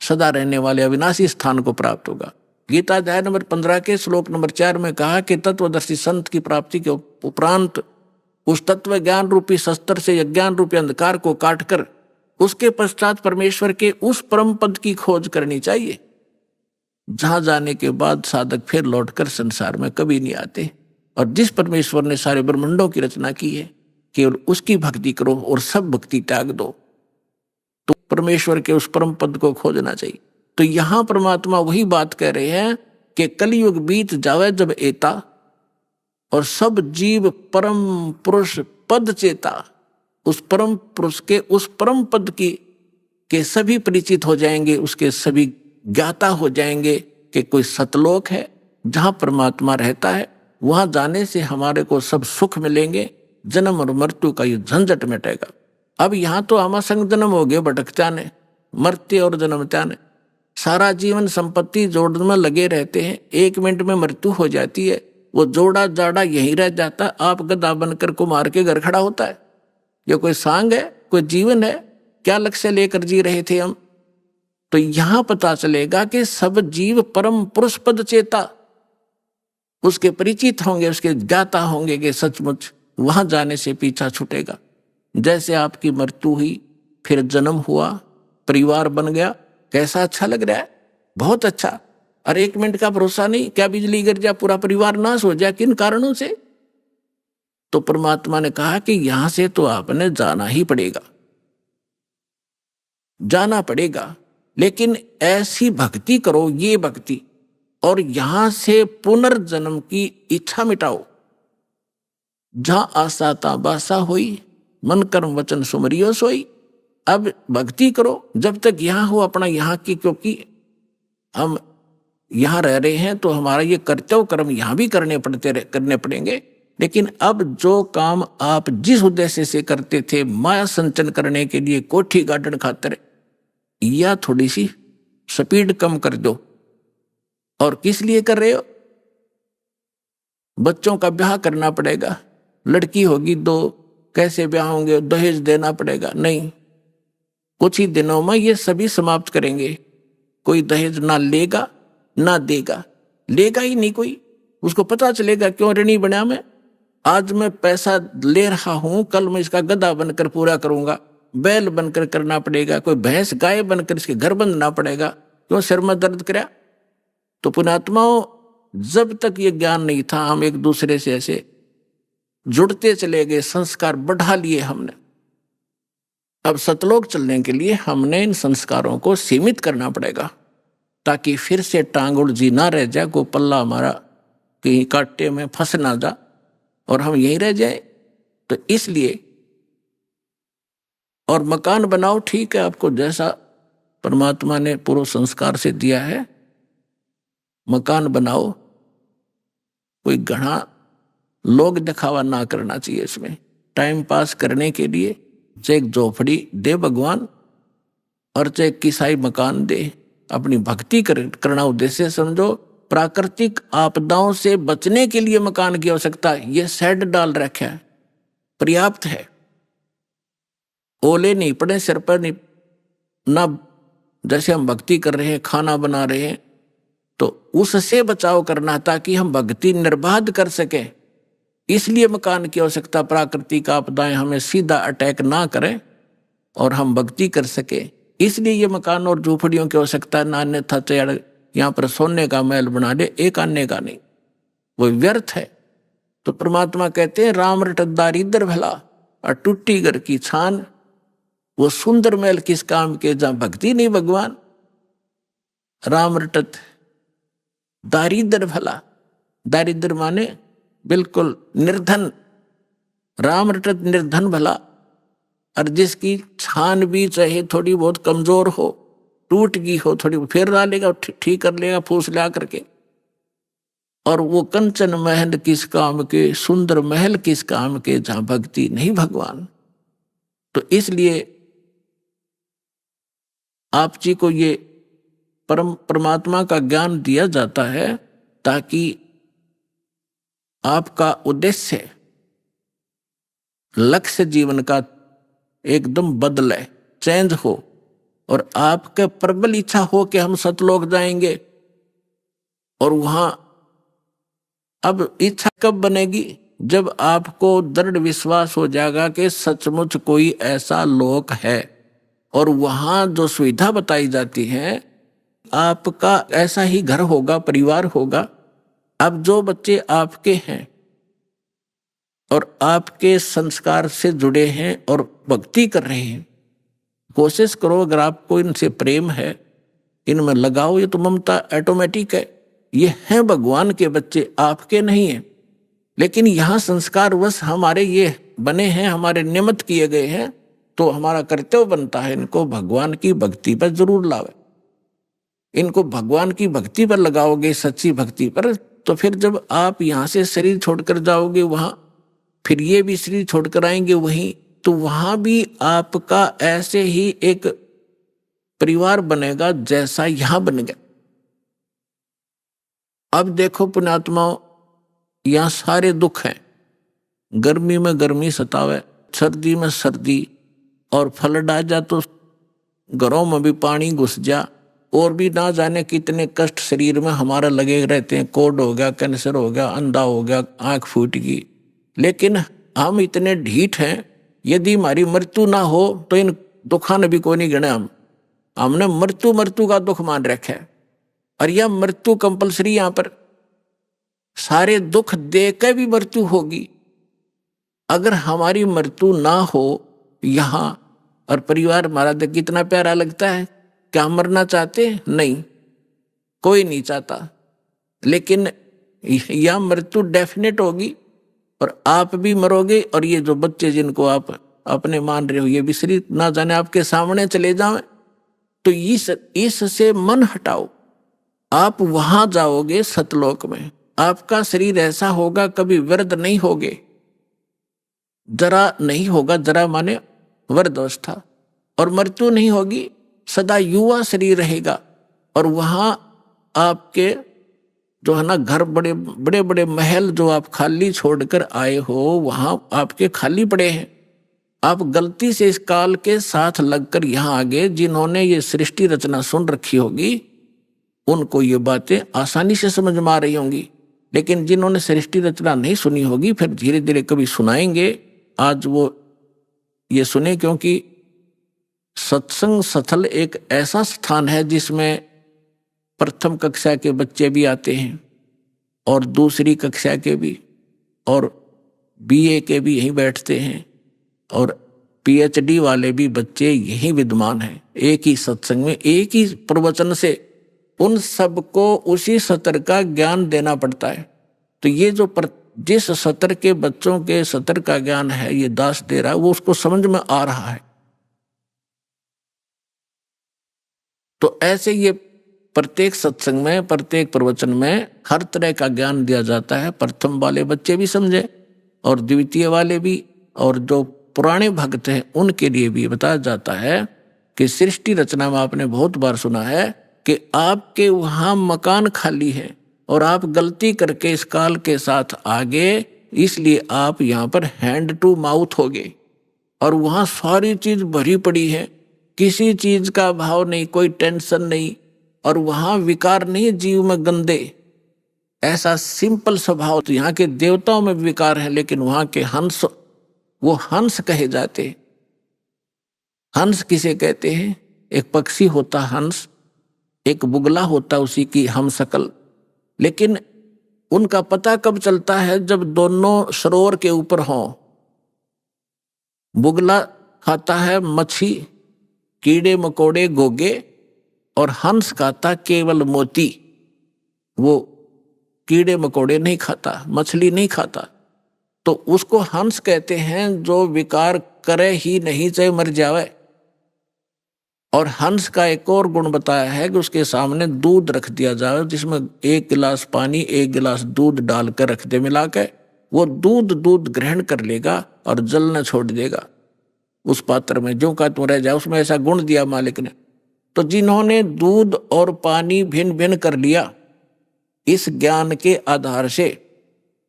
सदा रहने वाले अविनाशी स्थान को प्राप्त होगा। गीता अध्याय नंबर 15 के श्लोक नंबर 4 में कहा कि तत्वदर्शी संत की प्राप्ति के उपरांत उस तत्व ज्ञान रूपी शस्त्र से अज्ञान रूपी अंधकार को काटकर उसके पश्चात परमेश्वर के उस परम पद की खोज करनी चाहिए, जहां जाने के बाद साधक फिर लौटकर संसार में कभी नहीं आते। और जिस परमेश्वर ने सारे ब्रह्मांडों की रचना की है, केवल उसकी भक्ति करो और सब भक्ति त्याग दो, तो परमेश्वर के उस परम पद को खोजना चाहिए। तो यहां परमात्मा वही बात कह रहे हैं कि कलयुग बीत जावे जब एता, और सब जीव परम पुरुष पद चेता, उस परम पुरुष के उस परम पद की के सभी परिचित हो जाएंगे, उसके सभी ज्ञाता हो जाएंगे कि कोई सतलोक है जहां परमात्मा रहता है। वहां जाने से हमारे को सब सुख मिलेंगे, जन्म और मृत्यु का ये झंझट मिटेगा। अब यहाँ तो आमा संग जन्म हो गए, भटकत्या ने, मरते और जन्मत्या ने, सारा जीवन संपत्ति जोड़ने में लगे रहते हैं। 1 मिनट में मृत्यु हो जाती है, वो जोड़ा जाड़ा यहीं रह जाता। आप गधा बनकर कुमार के घर खड़ा होता है। ये कोई सांग है, कोई जीवन है? क्या लक्ष्य लेकर जी रहे थे हम? तो यहां पता चलेगा कि सब जीव परम पुरुष पद चेता, उसके परिचित होंगे, उसके ज्ञाता होंगे कि सचमुच वहां जाने से पीछा छूटेगा। जैसे आपकी मृत्यु हुई, फिर जन्म हुआ, परिवार बन गया, कैसा अच्छा लग रहा है, बहुत अच्छा। और 1 मिनट का भरोसा नहीं, क्या बिजली गिर जाए पूरा परिवार नाश हो जाए, किन कारणों से? तो परमात्मा ने कहा कि यहां से तो आपने जाना ही पड़ेगा, जाना पड़ेगा, लेकिन ऐसी भक्ति करो, ये भक्ति, और यहां से पुनर्जन्म की इच्छा मिटाओ। जहां आशा ता बासा होई, मन कर्म वचन सुमरियो सोई। अब भक्ति करो जब तक यहां हो अपना यहाँ की, क्योंकि हम यहां रह रहे हैं तो हमारा ये कर्तव्य कर्म यहां भी करने पड़ेंगे। लेकिन अब जो काम आप जिस उद्देश्य से करते थे, माया संचन करने के लिए, कोठी गार्डन खातिर, या थोड़ी सी स्पीड कम कर दो। और किस लिए कर रहे हो? बच्चों का ब्याह करना पड़ेगा, लड़की होगी 2, कैसे ब्याह होंगे, दहेज देना पड़ेगा। नहीं, कुछ ही दिनों में ये सभी समाप्त करेंगे। कोई दहेज ना लेगा ना देगा, लेगा ही नहीं कोई। उसको पता चलेगा क्यों ऋणी बना मैं, आज मैं पैसा ले रहा हूं, कल मैं इसका गधा बनकर पूरा करूंगा, बैल बनकर करना पड़ेगा, कोई भैंस गाय बनकर इसके घर बंधना पड़ेगा, क्यों सिर में दर्द करा। तो पुण्यात्माओं, जब तक ये ज्ञान नहीं था, हम एक दूसरे से ऐसे जुड़ते चले गए, संस्कार बढ़ा लिए हमने। अब सतलोक चलने के लिए हमने इन संस्कारों को सीमित करना पड़ेगा, ताकि फिर से टांग उलझी ना रह जाए, को पल्ला हमारा कहीं कांटे में फंस ना जा और हम यहीं रह जाए। तो इसलिए, और मकान बनाओ, ठीक है, आपको जैसा परमात्मा ने पूर्व संस्कार से दिया है मकान बनाओ। कोई घना लोग दिखावा ना करना चाहिए। इसमें टाइम पास करने के लिए चाहे एक झोपड़ी दे भगवान और चाहे किसाई मकान दे, अपनी भक्ति करना उद्देश्य समझो। प्राकृतिक आपदाओं से बचने के लिए मकान की आवश्यकता है, ये शेड डाल रखा है, पर्याप्त है। ओले नहीं पड़े सिर पर, नहीं ना जैसे हम भक्ति कर रहे हैं, खाना बना रहे हैं, तो उससे बचाव करना ताकि हम भक्ति निर्बाध कर सकें। इसलिए मकान की आवश्यकता। प्राकृतिक आपदाएं हमें सीधा अटैक ना करें और हम भक्ति कर सके, इसलिए ये मकान और झोपड़ियों की आवश्यकता। ना अन्यथा चाहे यहाँ पर सोने का महल बना दे, एक आने का नहीं, वो व्यर्थ है। तो परमात्मा कहते हैं राम रटत दारिद्र भला और टूटी घर की छान। वो सुंदर महल किस काम के जहां भक्ति नहीं भगवान। राम रटत दारिद्र भला, दारिद्र माने बिल्कुल निर्धन। राम रटत निर्धन भला, और जिसकी छान भी चाहे थोड़ी बहुत कमजोर हो, टूट गई हो, थोड़ी फिर डालेगा, ठीक कर लेगा फूस ला करके। और वो कंचन महल किस काम के, सुंदर महल किस काम के जहां भक्ति नहीं भगवान। तो इसलिए आप जी को ये परमात्मा का ज्ञान दिया जाता है ताकि आपका उद्देश्य, लक्ष्य जीवन का एकदम बदले, चेंज हो, और आपके प्रबल इच्छा हो कि हम सतलोक जाएंगे। और वहां अब इच्छा कब बनेगी? जब आपको दृढ़ विश्वास हो जाएगा कि सचमुच कोई ऐसा लोक है और वहां जो सुविधा बताई जाती है, आपका ऐसा ही घर होगा, परिवार होगा। अब जो बच्चे आपके हैं और आपके संस्कार से जुड़े हैं और भक्ति कर रहे हैं, कोशिश करो, अगर आपको इनसे प्रेम है, इनमें लगाओ। ये तो ममता ऑटोमेटिक है, ये हैं भगवान के बच्चे, आपके नहीं हैं। लेकिन यहाँ संस्कारवश हमारे ये बने हैं, हमारे नियमित किए गए हैं, तो हमारा कर्तव्य बनता है इनको भगवान की भक्ति पर जरूर लावे। इनको भगवान की भक्ति पर लगाओगे, सच्ची भक्ति पर, तो फिर जब आप यहाँ से शरीर छोड़कर जाओगे वहां, फिर ये भी शरीर छोड़कर आएंगे वहीं, तो वहां भी आपका ऐसे ही एक परिवार बनेगा जैसा यहां बन गया। अब देखो पुण्यात्माओं, यहां सारे दुख हैं। गर्मी में गर्मी सतावे, सर्दी में सर्दी, और फ्लड आ जा तो घरों में भी पानी घुस जा, और भी ना जाने कितने कष्ट शरीर में हमारा लगे रहते हैं। कोढ़ हो गया, कैंसर हो गया, अंधा हो गया, आंख फूट गई। लेकिन हम इतने ढीठ हैं, यदि हमारी मृत्यु ना हो तो इन दुखा ने भी कोई नहीं गिने। हमने मृत्यु का दुख मान रखा है, और यह मृत्यु कंपलसरी। यहाँ पर सारे दुख दे के भी मृत्यु होगी। अगर हमारी मृत्यु ना हो यहाँ, और परिवार हमारा देख कितना प्यारा लगता है, क्या मरना चाहते? नहीं, कोई नहीं चाहता। लेकिन यह मृत्यु डेफिनेट होगी, और आप भी मरोगे, और ये जो बच्चे जिनको आप अपने मान रहे हो, ये भी शरीर ना जाने आपके सामने चले जाएं। तो इससे मन हटाओ, आप वहां जाओगे सतलोक में। आपका शरीर ऐसा होगा, कभी वृद्ध नहीं होगे, जरा नहीं होगा, जरा माने वृद्ध अवस्था, और मृत्यु नहीं होगी, सदा युवा शरीर रहेगा। और वहां आपके जो है ना घर, बड़े बड़े बड़े महल जो आप खाली छोड़कर आए हो, वहां आपके खाली पड़े हैं। आप गलती से इस काल के साथ लगकर यहाँ आ गए। जिन्होंने ये सृष्टि रचना सुन रखी होगी उनको ये बातें आसानी से समझ में आ रही होंगी, लेकिन जिन्होंने सृष्टि रचना नहीं सुनी होगी फिर धीरे धीरे कभी सुनाएंगे। आज वो ये सुने, क्योंकि सत्संग स्थल एक ऐसा स्थान है जिसमें प्रथम कक्षा के बच्चे भी आते हैं और दूसरी कक्षा के भी, और बीए के भी यहीं बैठते हैं, और पीएचडी वाले भी बच्चे यहीं विद्यमान हैं। एक ही सत्संग में, एक ही प्रवचन से उन सबको उसी सत्र का ज्ञान देना पड़ता है। तो ये जो जिस सत्र के बच्चों के सत्र का ज्ञान है ये दास दे रहा है, वो उसको समझ में आ रहा है। तो ऐसे ये प्रत्येक सत्संग में, प्रत्येक प्रवचन में हर तरह का ज्ञान दिया जाता है। प्रथम वाले बच्चे भी समझे और द्वितीय वाले भी, और जो पुराने भक्त हैं उनके लिए भी बताया जाता है कि सृष्टि रचना में आपने बहुत बार सुना है कि आपके वहां मकान खाली है और आप गलती करके इस काल के साथ आगे, इसलिए आप यहाँ पर हैंड टू माउथ हो गए और वहां सारी चीज भरी पड़ी है, किसी चीज का भाव नहीं, कोई टेंशन नहीं, और वहां विकार नहीं जीव में गंदे, ऐसा सिंपल स्वभाव। तो यहाँ के देवताओं में विकार है, लेकिन वहां के हंस, वो हंस कहे जाते। हंस किसे कहते हैं? एक पक्षी होता हंस, एक बुगला होता उसी की हम शकल। लेकिन उनका पता कब चलता है? जब दोनों सरोवर के ऊपर हों। बुगला खाता है मच्छी, कीड़े मकोड़े, गोगे, और हंस खाता केवल मोती। वो कीड़े मकोड़े नहीं खाता, मछली नहीं खाता, तो उसको हंस कहते हैं जो विकार करे ही नहीं, चाहे मर जावे। और हंस का एक और गुण बताया है कि उसके सामने दूध रख दिया जाए, जिसमें 1 गिलास पानी 1 गिलास दूध डालकर रख दे मिला के, वो दूध ग्रहण कर लेगा और जल न छोड़ देगा उस पात्र में, जो का तुम रह जाए। उसमें ऐसा गुण दिया मालिक ने। तो जिन्होंने दूध और पानी भिन्न भिन्न कर लिया इस ज्ञान के आधार से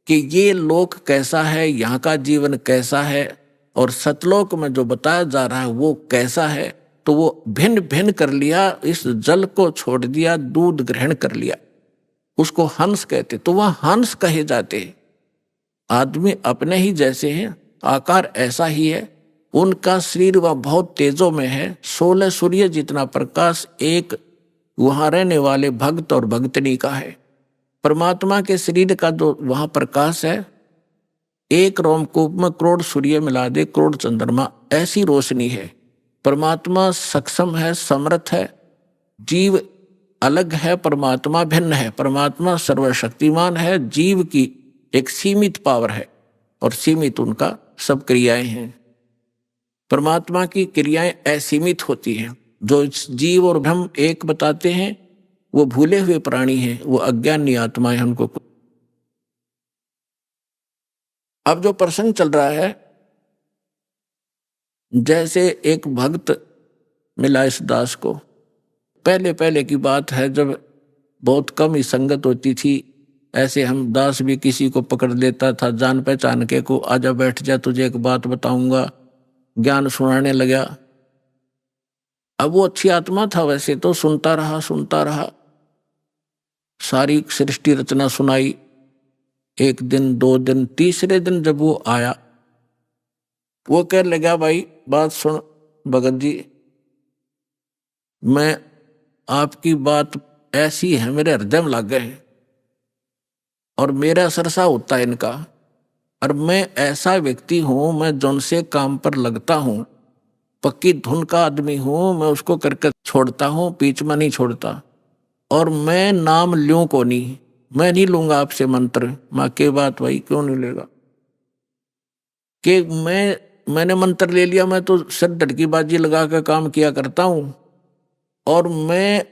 कि ये लोक कैसा है, यहाँ का जीवन कैसा है, और सतलोक में जो बताया जा रहा है वो कैसा है, तो वो भिन्न भिन्न कर लिया, इस जल को छोड़ दिया, दूध ग्रहण कर लिया, उसको हंस कहते। तो वह हंस कहे जाते। आदमी अपने ही जैसे हैं, आकार ऐसा ही है, उनका शरीर वह बहुत तेजों में है, 16 सूर्य जितना प्रकाश एक वहां रहने वाले भक्त और भक्तनी का है। परमात्मा के शरीर का जो वहां प्रकाश है, एक रोमकूप में करोड़ सूर्य मिला दे, करोड़ चंद्रमा, ऐसी रोशनी है। परमात्मा सक्षम है, समर्थ है, जीव अलग है, परमात्मा भिन्न है। परमात्मा सर्वशक्तिमान है, जीव की एक सीमित पावर है और सीमित उनका सब क्रियाएं हैं। परमात्मा की क्रियाएं असीमित होती हैं। जो जीव और ब्रह्म एक बताते हैं वो भूले हुए प्राणी हैं, वो अज्ञानी आत्माएं हैं उनको। अब जो प्रसंग चल रहा है, जैसे एक भक्त मिला इस दास को, पहले की बात है जब बहुत कम ही संगत होती थी। ऐसे हम दास भी किसी को पकड़ लेता था जान पहचान के, को आजा बैठ जा तुझे एक बात बताऊंगा, ज्ञान सुनाने लगा। अब वो अच्छी आत्मा था वैसे तो, सुनता रहा, सारी सृष्टि रचना सुनाई। 1 दिन 2 दिन, तीसरे दिन जब वो आया, वो कह लगा भाई बात सुन भगत जी, मैं आपकी बात ऐसी है मेरे हृदय में लग गए और मेरा सरसा होता है इनका, और मैं ऐसा व्यक्ति हूं, मैं जौन से काम पर लगता हूं, पक्की धुन का आदमी हूं, मैं उसको करके छोड़ता हूं, बीच में नहीं छोड़ता। और मैं नाम लूं को नहीं, मैं नहीं लूंगा आपसे मंत्र। माँ के बात भाई क्यों नहीं लेगा कि मैंने मंत्र ले लिया, मैं तो सर धड़की बाजी लगा कर काम किया करता हूं और मैं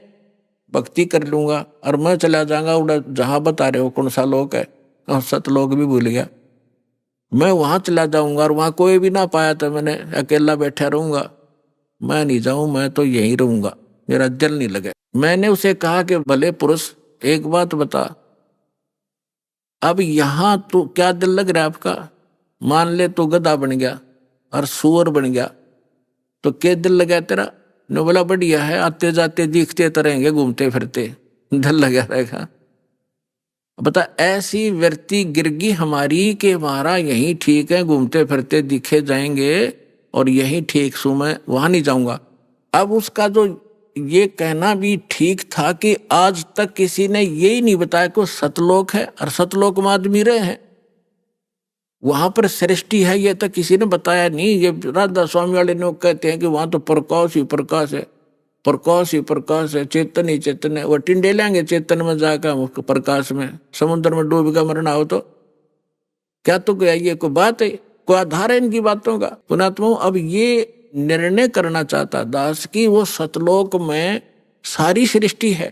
भक्ति कर लूंगा और मैं चला जाऊंगा उड़ा जहां बता रहे हो कौन सा लोक है, और सतलोक भी भूल गया, मैं वहां चला जाऊंगा और वहां कोई भी ना पाया तो मैंने अकेला बैठा रहूंगा। मैं नहीं जाऊं, मैं तो यहीं रहूंगा, मेरा दिल नहीं लगे। मैंने उसे कहा कि भले पुरुष एक बात बता, अब यहां तो क्या दिल लग रहा है आपका? मान ले तो गधा बन गया और सुअर बन गया तो क्या दिल लगा तेरा? ने बोला बढ़िया है, आते जाते दिखते तो रहेंगे, घूमते फिरते, दिल लगा रहेगा। बता ऐसी व्यक्ति गिरगी हमारी कि हमारा यही ठीक है, घूमते फिरते दिखे जाएंगे और यही ठीक सू, मैं वहां नहीं जाऊंगा। अब उसका जो ये कहना भी ठीक था कि आज तक किसी ने यही नहीं बताया कि सतलोक है और सतलोक में आदमी रहे हैं, वहां पर सृष्टि है, ये तो किसी ने बताया नहीं। ये राधा स्वामी वाले लोग कहते हैं कि वहां तो प्रकाश ही प्रकाश है, प्रकाश ही प्रकाश है, चेतन ही चेतन है। वो टिंडे लेंगे चेतन में जाकर प्रकाश में, समुद्र में डूब का मरना हो तो क्या? तो क्या ये कोई बात है? कोई आधार है इनकी बातों का? पुणात्मा अब ये निर्णय करना चाहता दास की वो सतलोक में सारी सृष्टि है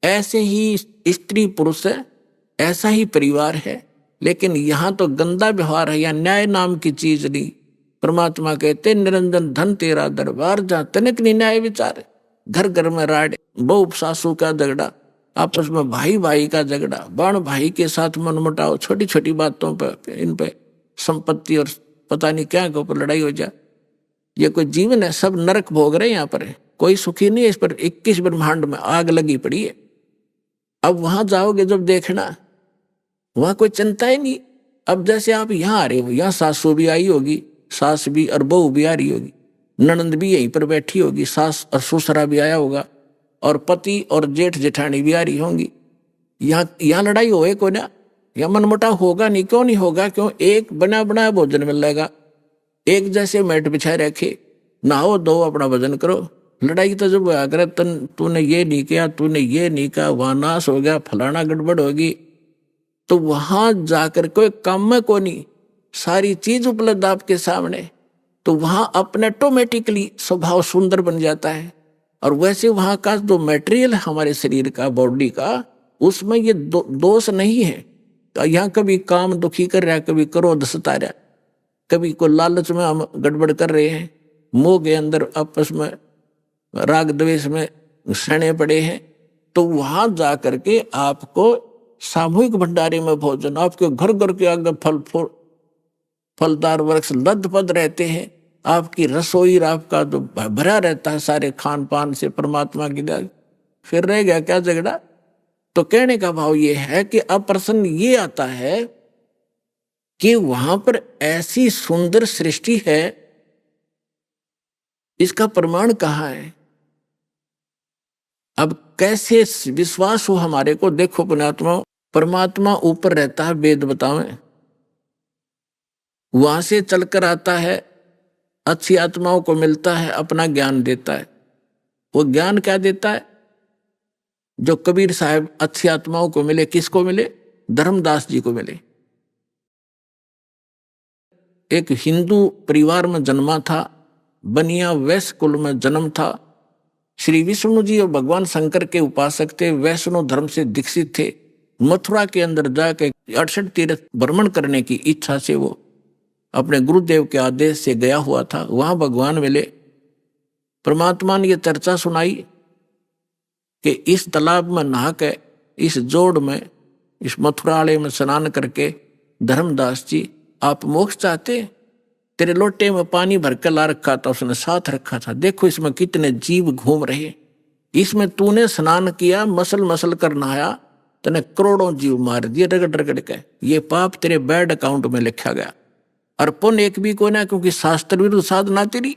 ऐसे ही स्त्री पुरुष है, ऐसा ही परिवार है। लेकिन यहाँ तो गंदा व्यवहार है, या न्याय नाम की चीज नहीं। परमात्मा कहते निरंजन धन तेरा दरबार, जहाँ तनिक नहीं न्याय विचार। घर घर में राड, बहू सासू का झगड़ा, आपस में भाई भाई का झगड़ा, बाण भाई के साथ मनमुटाव, छोटी छोटी बातों पर, इन पे संपत्ति और पता नहीं क्या के ऊपर लड़ाई हो जाए। ये कोई जीवन है? सब नरक भोग रहे हैं यहाँ पर, कोई सुखी नहीं है। इस पर 21 ब्रह्मांड में आग लगी पड़ी है। अब वहां जाओगे जब देखना, वहां कोई चिंता ही नहीं। अब जैसे आप यहाँ आ रहे हो, यहाँ सासू भी आई होगी, सास भी और बहू भी आ रही होगी, ननंद भी यहीं पर बैठी होगी, सास और ससुरा भी आया होगा, और पति और जेठ जेठानी भी आ रही होंगी। यहाँ लड़ाई होए को ना, या मनमुटाव होगा नहीं। क्यों नहीं होगा? क्यों? एक बना बनाया भोजन मिलेगा, एक जैसे मैट बिछाए रखे, नहाओ धो अपना भजन करो। लड़ाई तो जब अगर तूने ये नहीं किया, तूने ये नहीं कहा, वहां नाश हो गया, फलाना गड़बड़ होगी, तो वहां जाकर कोई काम में को नहीं, सारी चीज उपलब्ध आपके सामने, तो वहां अपने ऑटोमेटिकली स्वभाव सुंदर बन जाता है। और वैसे वहां का जो मटेरियल है हमारे शरीर का, बॉडी का, उसमें ये दोष नहीं है। तो यहाँ कभी काम दुखी कर रहा है, कभी क्रोध सता रहा है, कभी को लालच में हम गड़बड़ कर रहे हैं, मोह के अंदर आपस में राग द्वेष में सड़े पड़े हैं। तो वहां जाकर के आपको सामूहिक भंडारे में भोजन, आपके घर घर के आगे फलदार वृक्ष लदपद रहते हैं, आपकी रसोई आपका जो भरा रहता है सारे खान पान से परमात्मा की दया, फिर रह गया क्या झगड़ा? तो कहने का भाव ये है कि अब प्रश्न ये आता है कि वहां पर ऐसी सुंदर सृष्टि है, इसका प्रमाण कहाँ है? अब कैसे विश्वास हो हमारे को? देखो पुण्यात्मा, परमात्मा ऊपर रहता है, वेद बतावें, वहां से चलकर आता है, अच्छी आत्माओं को मिलता है, अपना ज्ञान देता है। वो ज्ञान क्या देता है? जो कबीर साहब अच्छी आत्माओं को मिले, किसको मिले? धर्मदास जी को मिले। एक हिंदू परिवार में जन्मा था, बनिया वैश्य कुल में जन्म था। श्री विष्णु जी और भगवान शंकर के उपासक थे, वैष्णव धर्म से दीक्षित थे। मथुरा के अंदर जाके 68 तीर्थ भ्रमण करने की इच्छा से वो अपने गुरुदेव के आदेश से गया हुआ था। वहां भगवान मिले। परमात्मा ने यह चर्चा सुनाई कि इस तालाब में नहा के, इस जोड़ में, इस मथुरालय में स्नान करके, धर्मदास जी आप मोक्ष चाहते? तेरे लोटे में पानी भर के ला रखा था, उसने साथ रखा था, देखो इसमें कितने जीव घूम रहे, इसमें तूने स्नान किया, मसल मसल कर नहाया, तने करोड़ों जीव मार दिए रगड़ रगड़ के, ये पाप तेरे बैड अकाउंट में लिखा गया। और पुण्य एक भी को ना, क्योंकि शास्त्र विरुद्ध साधना तेरी,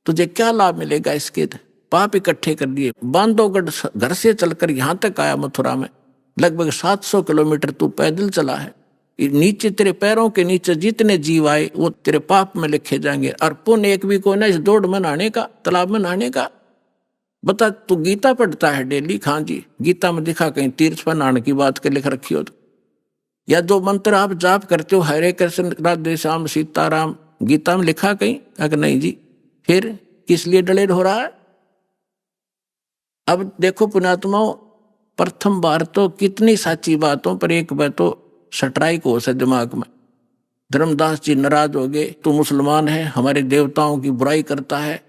तुझे क्या लाभ मिलेगा इसके? पाप इकट्ठे कर दिए। बांधवगढ़ घर से चलकर यहां तक आया मथुरा में, लगभग 700 किलोमीटर तू पैदल चला है। नीचे तेरे पैरों के नीचे जितने जीव आए वो तेरे पाप में लिखे जाएंगे। और पुण्य एक भी को ना, इस दौड़ में नहाने का, तालाब में नहाने का। बता, तू गीता पढ़ता है डेली? हाँ जी। गीता में दिखा कहीं तीर्थ पर नहाने की बात के लिख रखी हो तो? या जो मंत्र आप जाप करते हो, हरे कृष्ण राधे श्याम सीताराम, गीता में लिखा कहीं? अगर नहीं जी, फिर किस लिए डलेड हो रहा है? अब देखो पुण्यात्माओं, प्रथम बार तो कितनी साची बातों पर एक बार तो सटराई को से दिमाग में। धर्मदास जी नाराज हो गए, तू मुसलमान है, हमारे देवताओं की बुराई करता है,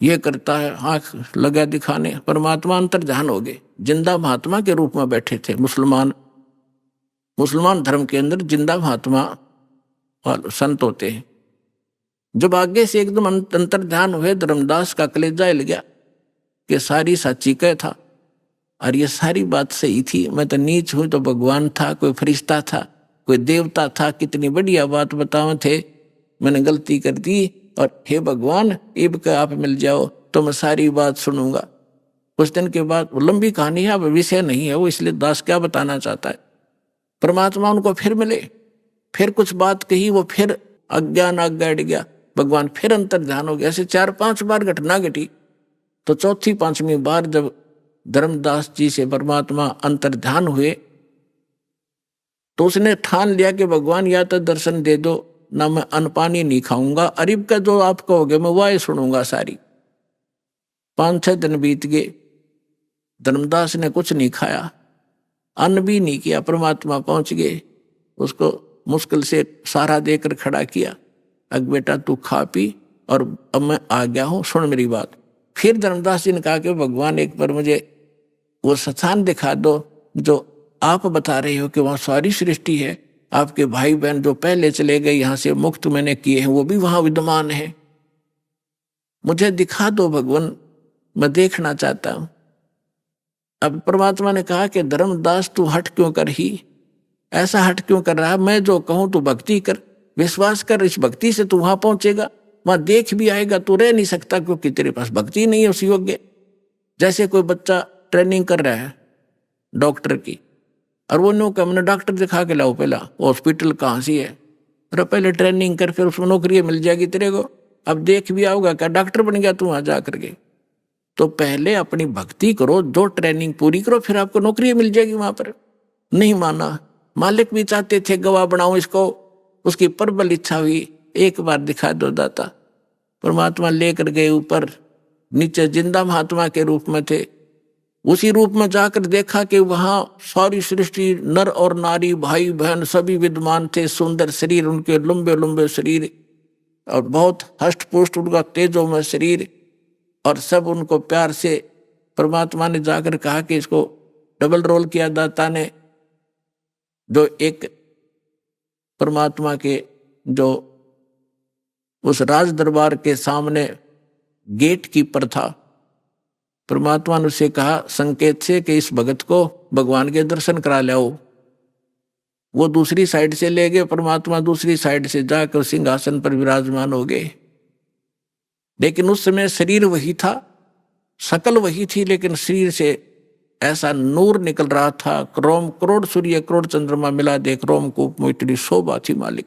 ये करता है, आंख लगा दिखाने। परमात्मा अंतर ध्यान हो गए, जिंदा महात्मा के रूप में बैठे थे। मुसलमान धर्म के अंदर जिंदा महात्मा संत होते हैं। जब आगे से एकदम अंतर ध्यान हुए, धर्मदास का कलेजा हिल गया कि सारी साची कह था, और ये सारी बात सही थी। मैं तो नीच हूं तो भगवान था, कोई फरिश्ता था, कोई देवता था, कितनी बढ़िया बात बताओ थे, मैंने गलती कर दी, और हे भगवान इब के आप मिल जाओ तो मैं सारी बात सुनूंगा। उस दिन के बाद, लंबी कहानी है, अब विषय नहीं है वो, इसलिए दास क्या बताना चाहता है। परमात्मा उनको फिर मिले, फिर कुछ बात कही, वो फिर अज्ञान आग बैठ गया, भगवान फिर अंतर ध्यान हो गया। ऐसे 4-5 बार घटना घटी। तो चौथी 5वीं बार जब धर्मदास जी से परमात्मा अंतर ध्यान हुए, तो उसने ठान लिया कि भगवान या तो दर्शन दे दो, ना मैं अन्न पानी नहीं खाऊंगा, अरिब का जो आप कहोगे मैं वह सुनूंगा सारी। 5-6 दिन बीत गए, धर्मदास ने कुछ नहीं खाया, अन्न भी नहीं किया, परमात्मा पहुंच गए, उसको मुश्किल से सहारा देकर खड़ा किया। अब बेटा तू खा पी और अब मैं आ गया हूं, सुन मेरी बात। फिर धर्मदास जी ने कहा कि भगवान एक बार मुझे वो स्थान दिखा दो जो आप बता रहे हो कि वहाँ सारी सृष्टि है, आपके भाई बहन जो पहले चले गए यहाँ से मुक्त मैंने किए हैं वो भी वहाँ विद्यमान है, मुझे दिखा दो भगवान, मैं देखना चाहता हूँ। अब परमात्मा ने कहा कि धर्मदास तू हट क्यों कर ही, ऐसा हट क्यों कर रहा है, मैं जो कहूँ तू भक्ति कर, विश्वास कर, इस भक्ति से तू वहां पहुंचेगा, वहां देख भी आएगा, तू रह नहीं सकता क्योंकि तेरे पास भक्ति नहीं है उस योग्य। जैसे कोई बच्चा ट्रेनिंग कर रहा है डॉक्टर की और वो नो मैंने डॉक्टर दिखा के लाओ, पहला हॉस्पिटल कहाँ सी है, अरे पहले ट्रेनिंग कर फिर उसमें नौकरी मिल जाएगी तेरे को, अब देख भी आओगा क्या डॉक्टर बन गया तू वहां जा करके। तो पहले अपनी भक्ति करो, जो ट्रेनिंग पूरी करो, फिर आपको नौकरी मिल जाएगी वहां पर। नहीं माना, मालिक भी चाहते थे गवाह बनाओ इसको, उसकी प्रबल इच्छा हुई एक बार दिखा दो दाता। परमात्मा लेकर गए ऊपर, नीचे जिंदा महात्मा के रूप में थे, उसी रूप में जाकर देखा कि वहां सारी सृष्टि नर और नारी भाई बहन सभी विद्यमान थे, सुंदर शरीर उनके, लंबे लंबे शरीर और बहुत हष्ट पुष्ट उनका तेजोमय शरीर, और सब उनको प्यार से परमात्मा ने जाकर कहा कि इसको डबल रोल किया दाता ने, जो एक परमात्मा के जो उस राज दरबार के सामने गेट कीपर था, परमात्मा ने उसे कहा संकेत से कि इस भगत को भगवान के दर्शन करा लाओ। वो दूसरी साइड से ले गए, परमात्मा दूसरी साइड से जाकर सिंहासन पर विराजमान हो गए। लेकिन उस समय शरीर वही था, शकल वही थी, लेकिन शरीर से ऐसा नूर निकल रहा था, रोम करोड़ सूर्य करोड़ चंद्रमा मिला देख रोमकूप में इतनी शोभा थी मालिक।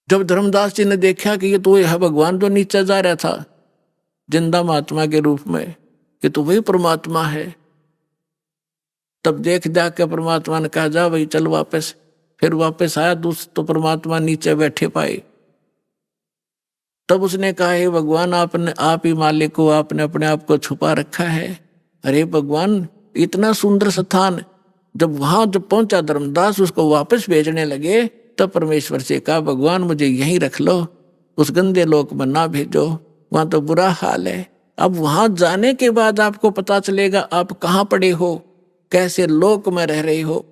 जब धर्मदास जी ने देखा कि ये तो यह भगवान जो नीचे जा रहा था जिंदा महात्मा के रूप में, ये तो वही परमात्मा है, तब देख के परमात्मा ने कहा जा भाई चल वापस। फिर वापस आया तो परमात्मा नीचे बैठे पाए। तब उसने कहा हे भगवान, आपने आप ही मालिक को, आपने अपने आप को छुपा रखा है। अरे भगवान, इतना सुंदर स्थान, जब वहां जब पहुंचा धर्मदास उसको वापस भेजने लगे, तब परमेश्वर से कहा भगवान मुझे यहीं रख लो, उस गंदे लोक में ना भेजो, वहां तो बुरा हाल है। अब वहां जाने के बाद आपको पता चलेगा आप कहाँ पड़े हो, कैसे लोक में रह रहे हो।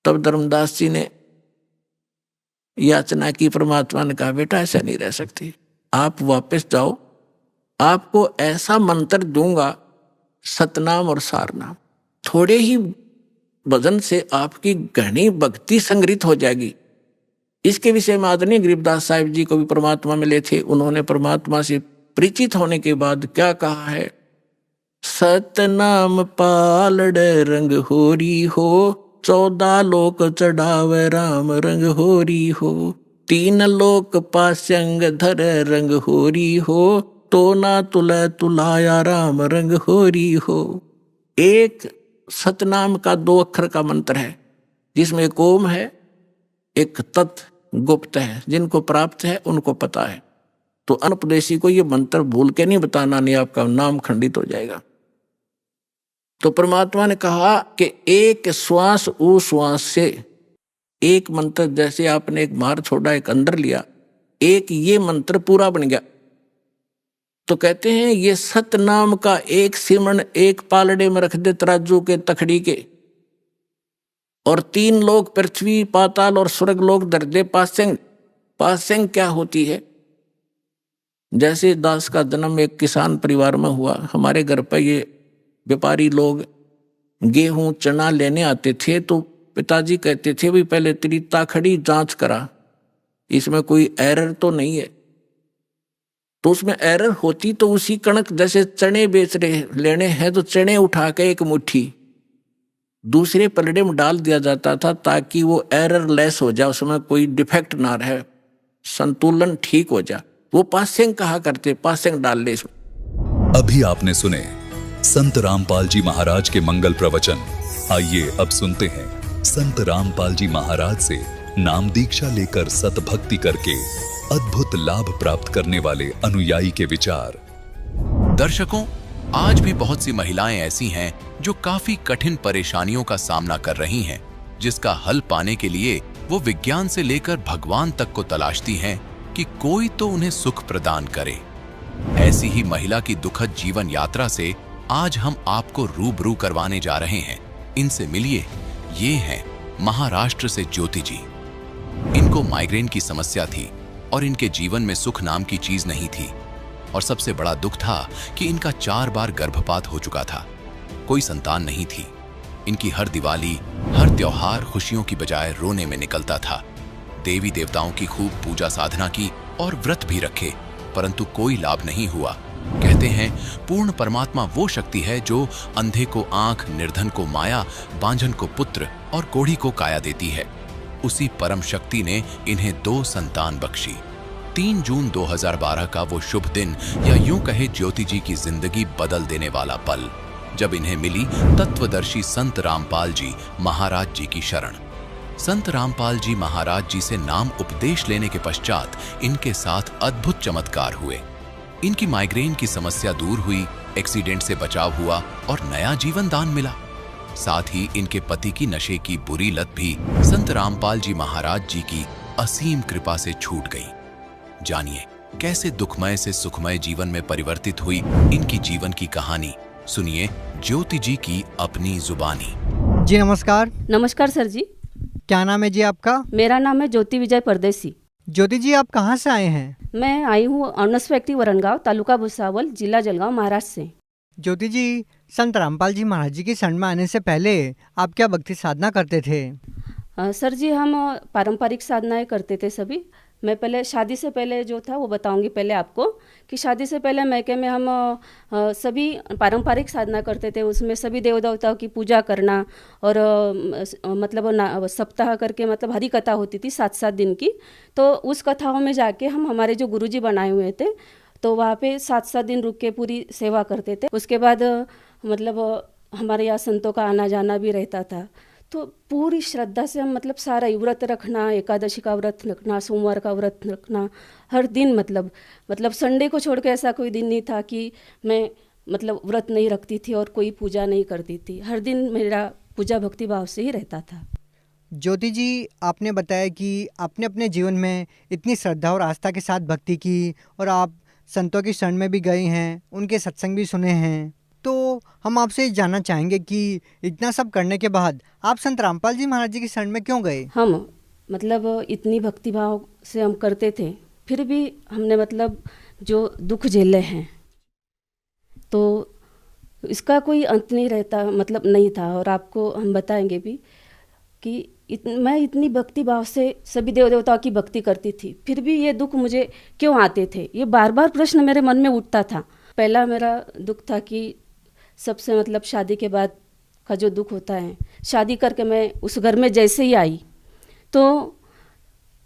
तब धर्मदास जी ने याचना की, परमात्मा ने कहा बेटा ऐसा नहीं रह सकती, आप वापस जाओ, आपको ऐसा मंत्र दूंगा सतनाम और सारनाम, थोड़े ही भजन से आपकी घनी भक्ति संग्रहित हो जाएगी। इसके विषय में आदरणीय गरीबदास साहिब जी को भी परमात्मा मिले थे, उन्होंने परमात्मा से परिचित होने के बाद क्या कहा है, सतनाम पालड़ रंग होरी हो, 14 लोक चढ़ावे राम रंग होरी हो, 3 लोक पास्यंग धर रंग होरी हो, तो ना तुला तुलाया राम रंग होरी हो। एक सतनाम का 2 अक्षर का मंत्र है, जिसमें एक ओम है, एक तत् गुप्त है, जिनको प्राप्त है उनको पता है। तो अनुपदेशी को ये मंत्र भूल के नहीं बताना, नहीं आपका नाम खंडित हो जाएगा। तो परमात्मा ने कहा कि एक श्वास उश्वास से एक मंत्र, जैसे आपने एक बाहर छोड़ा एक अंदर लिया, एक ये मंत्र पूरा बन गया। तो कहते हैं ये सतनाम का एक सिमरण एक पालड़े में रख दे तराजू के तखड़ी के, और 3 लोग पृथ्वी पाताल और स्वर्ग लोग धर दे पास्यंग। पास्यंग क्या होती है, जैसे दास का जन्म एक किसान परिवार में हुआ, हमारे घर पर ये व्यापारी लोग गेहूं चना लेने आते थे, तो पिताजी कहते थे भाई पहले तेरी ताखड़ी जांच करा, इसमें कोई एरर तो नहीं है। तो उसमें एरर होती तो उसी कणक, जैसे चने बेच रहे लेने हैं तो चने उठा के एक मुट्ठी दूसरे पलड़े में डाल दिया जाता था, ताकि वो एरर लेस हो जाए, उसमें कोई डिफेक्ट ना रहे, संतुलन ठीक हो जाए। वो पास्यंग कहा करते, पास्यंग डाल ले इसमें। अभी आपने सुने संत रामपाल जी महाराज के मंगल प्रवचन। आइए अब सुनते हैं संत रामपाल जी महाराज से नाम दीक्षा लेकर सतभक्ति करके अद्भुत लाभ प्राप्त करने वाले अनुयायी के विचार। दर्शकों, आज भी बहुत सी महिलाएं ऐसी हैं जो काफी कठिन परेशानियों का सामना कर रही हैं, जिसका हल पाने के लिए वो विज्ञान से लेकर भगवान तक को तलाशती हैं कि कोई तो उन्हें सुख प्रदान करे। ऐसी ही महिला की दुखद जीवन यात्रा से आज हम आपको रूबरू करवाने जा रहे हैं। इनसे मिलिए। ये हैं महाराष्ट्र से ज्योति जी। इनको माइग्रेन की समस्या थी और इनके जीवन में सुख नाम की चीज नहीं थी, और सबसे बड़ा दुख था कि इनका 4 बार गर्भपात हो चुका था। कोई संतान नहीं थी। इनकी हर दिवाली, हर त्योहार खुशियों की बजाय रोने में निकलता था। देवी देवताओं की खूब पूजा साधना की और व्रत भी रखे, परंतु कोई लाभ नहीं हुआ। कहते हैं पूर्ण परमात्मा वो शक्ति है जो अंधे को आंख, निर्धन को माया, बांझन को पुत्र और कोढ़ी को काया देती है। उसी परम शक्ति ने इन्हें 2 संतान बख्शी। 3 जून 2012 का वो शुभ दिन, या यूं कहे ज्योति जी की जिंदगी बदल देने वाला पल, जब इन्हें मिली तत्वदर्शी संत रामपाल जी महाराज जी की शरण। संत रामपाल जी महाराज जी से नाम उपदेश लेने के पश्चात इनके साथ अद्भुत चमत्कार हुए। इनकी माइग्रेन की समस्या दूर हुई, एक्सीडेंट से बचाव हुआ और नया जीवन दान मिला। साथ ही इनके पति की नशे की बुरी लत भी संत रामपाल जी महाराज जी की असीम कृपा से छूट गई। जानिए कैसे दुखमय से सुखमय जीवन में परिवर्तित हुई इनकी जीवन की कहानी। सुनिए ज्योति जी की अपनी जुबानी। जी नमस्कार। नमस्कार सर जी। क्या नाम है जी आपका? मेरा नाम है ज्योति विजय परदेसी। ज्योति जी, आप कहाँ से आए हैं? मैं आई हूँ अनस व्यक्ति वरणगांव, तालुका भुसावल, जिला जलगांव, महाराष्ट्र से। ज्योति जी, संत रामपाल जी महाराज जी की शरण में आने से पहले आप क्या भक्ति साधना करते थे? सर जी, हम पारंपरिक साधनाएं करते थे सभी। मैं पहले शादी से पहले जो था वो बताऊंगी पहले आपको कि शादी से पहले मैके में हम सभी पारंपरिक साधना करते थे। उसमें सभी देव देवताओं की पूजा करना और मतलब सप्ताह करके मतलब हरी कथा होती थी 7-7 दिन की। तो उस कथाओं में जाके हम हमारे जो गुरुजी बनाए हुए थे तो वहाँ पे 7-7 दिन रुक के पूरी सेवा करते थे। उसके बाद मतलब हमारे यहाँ संतों का आना जाना भी रहता था। तो पूरी श्रद्धा से हम मतलब सारा व्रत रखना, एकादशी का व्रत रखना, सोमवार का व्रत रखना, हर दिन मतलब संडे को छोड़ के ऐसा कोई दिन नहीं था कि मैं मतलब व्रत नहीं रखती थी और कोई पूजा नहीं करती थी। हर दिन मेरा पूजा भक्ति भाव से ही रहता था। ज्योति जी, आपने बताया कि आपने अपने जीवन में इतनी श्रद्धा और आस्था के साथ भक्ति की और आप संतों की शरण में भी गए हैं, उनके सत्संग भी सुने हैं। तो हम आपसे जानना चाहेंगे कि इतना सब करने के बाद आप संत रामपाल जी महाराज जी की शरण में क्यों गए? हम मतलब इतनी भक्ति भाव से हम करते थे, फिर भी हमने मतलब जो दुख झेले हैं तो इसका कोई अंत नहीं रहता, मतलब नहीं था। और आपको हम बताएंगे भी कि मैं इतनी भक्ति भाव से सभी देव देवताओं की भक्ति करती थी, फिर भी ये दुख मुझे क्यों आते थे, ये बार बार प्रश्न मेरे मन में उठता था। पहला मेरा दुख था कि सबसे मतलब शादी के बाद का जो दुख होता है, शादी करके मैं उस घर में जैसे ही आई तो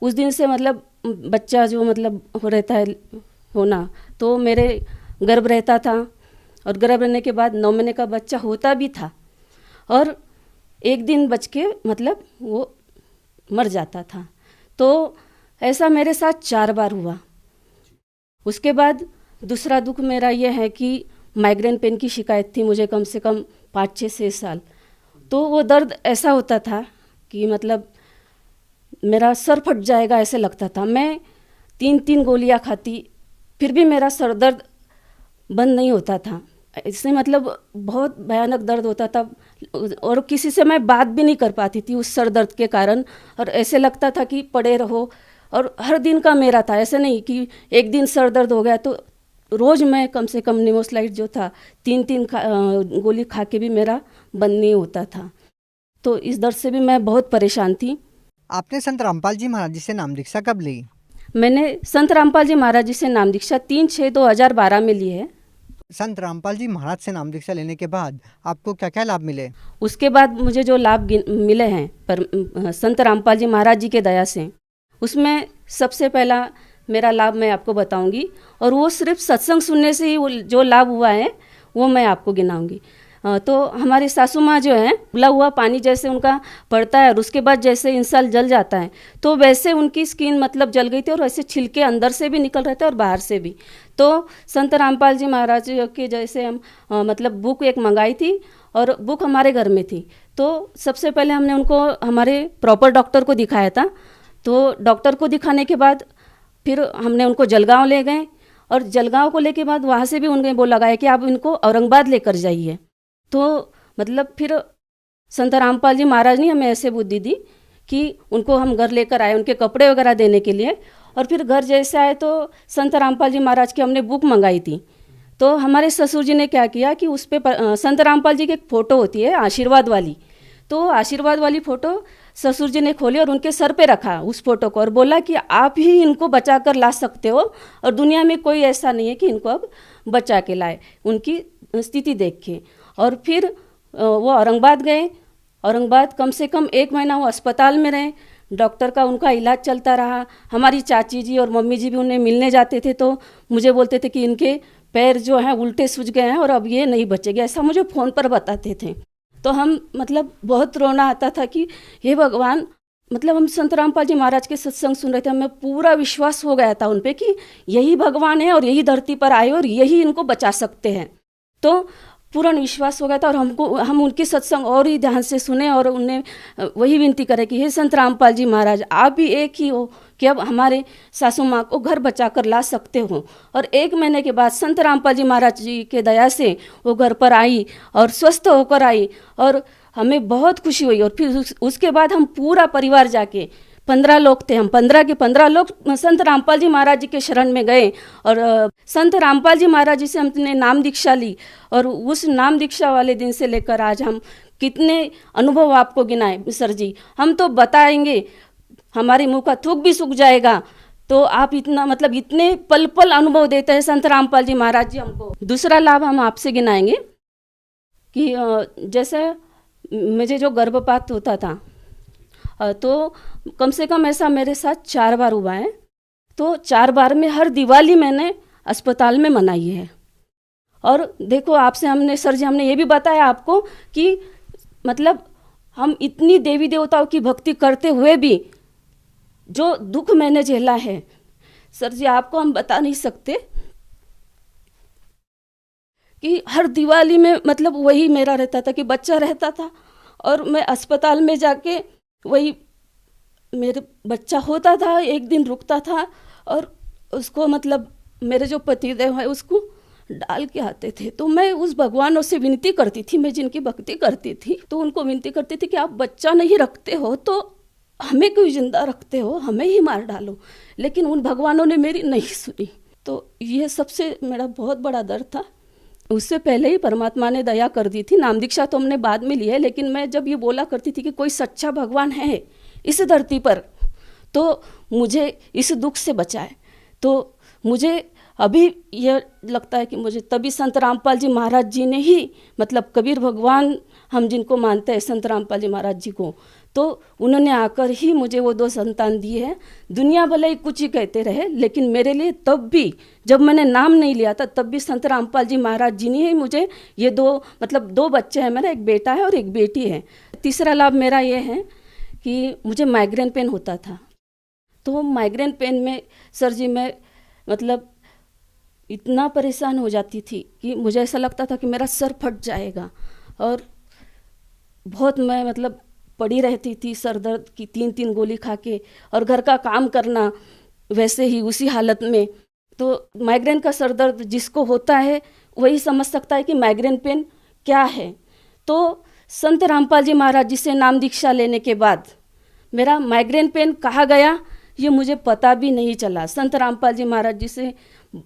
उस दिन से मतलब बच्चा जो मतलब हो रहता है होना, तो मेरे गर्भ रहता था और गर्भ रहने के बाद 9 महीने का बच्चा होता भी था और एक दिन बच के मतलब वो मर जाता था। तो ऐसा मेरे साथ 4 बार हुआ। उसके बाद दूसरा दुख मेरा ये है कि माइग्रेन पेन की शिकायत थी मुझे कम से कम 5-6 साल। तो वो दर्द ऐसा होता था कि मतलब मेरा सर फट जाएगा ऐसे लगता था। मैं 3-3 गोलियां खाती फिर भी मेरा सर दर्द बंद नहीं होता था। इससे मतलब बहुत भयानक दर्द होता था और किसी से मैं बात भी नहीं कर पाती थी उस सर दर्द के कारण। और ऐसे लगता था कि पड़े रहो, और हर दिन का मेरा था, ऐसे नहीं कि एक दिन सर दर्द हो गया तो रोज़ मैं कम से कम निमोस्लाइड जो था 3-3 गोली खा के भी मेरा बंद नहीं होता था। तो इस दर्द से भी मैं बहुत परेशान थी। आपने संत रामपाल जी महाराज जी से नाम दीक्षा कब ली? मैंने संत रामपाल जी महाराज जी से नाम दीक्षा 3/6/2012 में ली है। संत रामपाल जी महाराज से नाम दीक्षा लेने के बाद आपको क्या क्या लाभ मिले? उसके बाद मुझे जो लाभ मिले हैं पर संत रामपाल जी महाराज जी के दया से, उसमें सबसे पहला मेरा लाभ मैं आपको बताऊंगी, और वो सिर्फ सत्संग सुनने से ही वो जो लाभ हुआ है वो मैं आपको गिनाऊंगी। तो हमारी सासू माँ जो है, उबला हुआ पानी जैसे उनका पड़ता है और उसके बाद जैसे इंसान जल जाता है, तो वैसे उनकी स्किन मतलब जल गई थी और वैसे छिलके अंदर से भी निकल रहे थे और बाहर से भी। तो संत रामपाल जी महाराज के जैसे हम मतलब बुक एक मंगाई थी और बुक हमारे घर में थी। तो सबसे पहले हमने उनको हमारे प्रॉपर डॉक्टर को दिखाया था। तो डॉक्टर को दिखाने के बाद फिर हमने उनको जलगांव ले गए और जलगांव को लेके बाद वहाँ से भी उन्होंने वो लगाया कि आप इनको औरंगाबाद लेकर जाइए। तो मतलब फिर संत रामपाल जी महाराज ने हमें ऐसे बुद्धि दी कि उनको हम घर लेकर आए, उनके कपड़े वगैरह देने के लिए। और फिर घर जैसे आए तो संत रामपाल जी महाराज की हमने बुक मंगाई थी। तो हमारे ससुर जी ने क्या किया कि उस पर संत रामपाल जी की एक फ़ोटो होती है आशीर्वाद वाली, तो आशीर्वाद वाली फ़ोटो ससुर जी ने खोली और उनके सर पे रखा उस फोटो को और बोला कि आप ही इनको बचा कर ला सकते हो और दुनिया में कोई ऐसा नहीं है कि इनको अब बचा के लाए, उनकी स्थिति देख के। और फिर वो औरंगाबाद गए। औरंगाबाद कम से कम 1 महीना वो अस्पताल में रहे, डॉक्टर का उनका इलाज चलता रहा। हमारी चाची जी और मम्मी जी भी उन्हें मिलने जाते थे तो मुझे बोलते थे कि इनके पैर जो हैं उल्टे सूज गए हैं और अब ये नहीं बचेंगे, ऐसा मुझे फ़ोन पर बताते थे। तो हम मतलब बहुत रोना आता था कि हे भगवान, मतलब हम संत रामपाल जी महाराज के सत्संग सुन रहे थे, हमें पूरा विश्वास हो गया था उन पे कि यही भगवान है और यही धरती पर आए और यही इनको बचा सकते हैं। तो पूर्ण विश्वास हो गया था और हम उनके सत्संग और ही ध्यान से सुने और उन्हें वही विनती करें कि हे संत रामपाल जी महाराज, आप भी एक ही हो कि अब हमारे सासू माँ को घर बचा कर ला सकते हो। और 1 महीने के बाद संत रामपाल जी महाराज जी के दया से वो घर पर आई और स्वस्थ होकर आई और हमें बहुत खुशी हुई। और फिर उसके बाद हम पूरा परिवार जाके 15 लोग थे, हम 15 के 15 लोग संत रामपाल जी महाराज जी के शरण में गए और संत रामपाल जी महाराज जी से हमने नाम दीक्षा ली। और उस नाम दीक्षा वाले दिन से लेकर आज हम कितने अनुभव आपको गिनाए सर जी, हम तो बताएंगे, हमारे मुंह का थूक भी सूख जाएगा। तो आप इतना मतलब इतने पल पल अनुभव देते हैं संत रामपाल जी महाराज जी हमको। दूसरा लाभ हम आपसे गिनाएंगे कि जैसे मुझे जो गर्भपात होता था तो कम से कम ऐसा मेरे साथ 4 बार हुआ है। तो 4 बार में हर दिवाली मैंने अस्पताल में मनाई है। और देखो आपसे हमने सर जी हमने ये भी बताया आपको कि मतलब हम इतनी देवी देवताओं की भक्ति करते हुए भी जो दुख मैंने झेला है सर जी आपको हम बता नहीं सकते कि हर दिवाली में मतलब वही मेरा रहता था कि बच्चा रहता था और मैं अस्पताल में जाके वही मेरे बच्चा होता था, एक दिन रुकता था और उसको मतलब मेरे जो पतिदेव है उसको डाल के आते थे। तो मैं उस भगवानों से विनती करती थी, मैं जिनकी भक्ति करती थी तो उनको विनती करती थी कि आप बच्चा नहीं रखते हो तो हमें क्यों जिंदा रखते हो, हमें ही मार डालो। लेकिन उन भगवानों ने मेरी नहीं सुनी। तो ये सबसे मेरा बहुत बड़ा डर था। उससे पहले ही परमात्मा ने दया कर दी थी। नाम दीक्षा तो हमने बाद में ली है, लेकिन मैं जब ये बोला करती थी कि कोई सच्चा भगवान है इस धरती पर तो मुझे इस दुख से बचाए। तो मुझे अभी ये लगता है कि मुझे तभी संत रामपाल जी महाराज जी ने ही मतलब कबीर भगवान हम जिनको मानते हैं संत रामपाल जी महाराज जी को, तो उन्होंने आकर ही मुझे वो 2 संतान दिए हैं। दुनिया भले ही कुछ ही कहते रहे लेकिन मेरे लिए तब भी जब मैंने नाम नहीं लिया था तब भी संत रामपाल जी महाराज जी ने ही मुझे ये 2 बच्चे हैं, मेरा एक बेटा है और एक बेटी है। तीसरा लाभ मेरा ये है कि मुझे माइग्रेन पेन होता था। तो माइग्रेन पेन में सर जी मैं मतलब इतना परेशान हो जाती थी कि मुझे ऐसा लगता था कि मेरा सर फट जाएगा और बहुत मैं मतलब पड़ी रहती थी सर दर्द की 3-3 गोली खा के और घर का काम करना वैसे ही उसी हालत में। तो माइग्रेन का सर दर्द जिसको होता है वही समझ सकता है कि माइग्रेन पेन क्या है। तो संत रामपाल जी महाराज जी से नाम दीक्षा लेने के बाद मेरा माइग्रेन पेन कहाँ गया ये मुझे पता भी नहीं चला। संत रामपाल जी महाराज जी से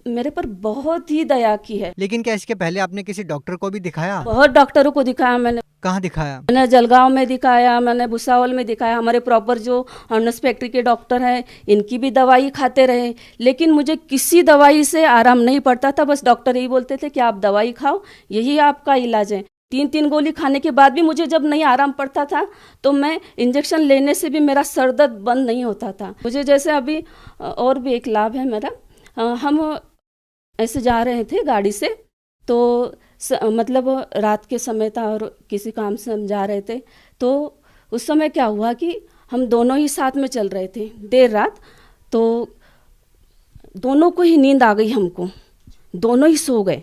मेरे पर बहुत ही दया की है। लेकिन क्या इसके पहले आपने किसी डॉक्टर को भी दिखाया? बहुत डॉक्टरों को दिखाया मैंने। कहाँ दिखाया? मैंने जलगांव में दिखाया, मैंने भुसावल में दिखाया, हमारे प्रॉपर जो हॉर्नस फैक्ट्री के डॉक्टर हैं इनकी भी दवाई खाते रहे, लेकिन मुझे किसी दवाई से आराम नहीं पड़ता था। बस डॉक्टर यही बोलते थे कि आप दवाई खाओ, यही आपका इलाज है। 3-3 गोली खाने के बाद भी मुझे जब नहीं आराम पड़ता था तो मैं इंजेक्शन लेने से भी मेरा सर दर्द बंद नहीं होता था। मुझे जैसे अभी और भी एक लाभ है मेरा, हम ऐसे जा रहे थे गाड़ी से तो मतलब रात के समय था और किसी काम से हम जा रहे थे, तो उस समय क्या हुआ कि हम दोनों ही साथ में चल रहे थे देर रात, तो दोनों को ही नींद आ गई, हमको दोनों ही सो गए।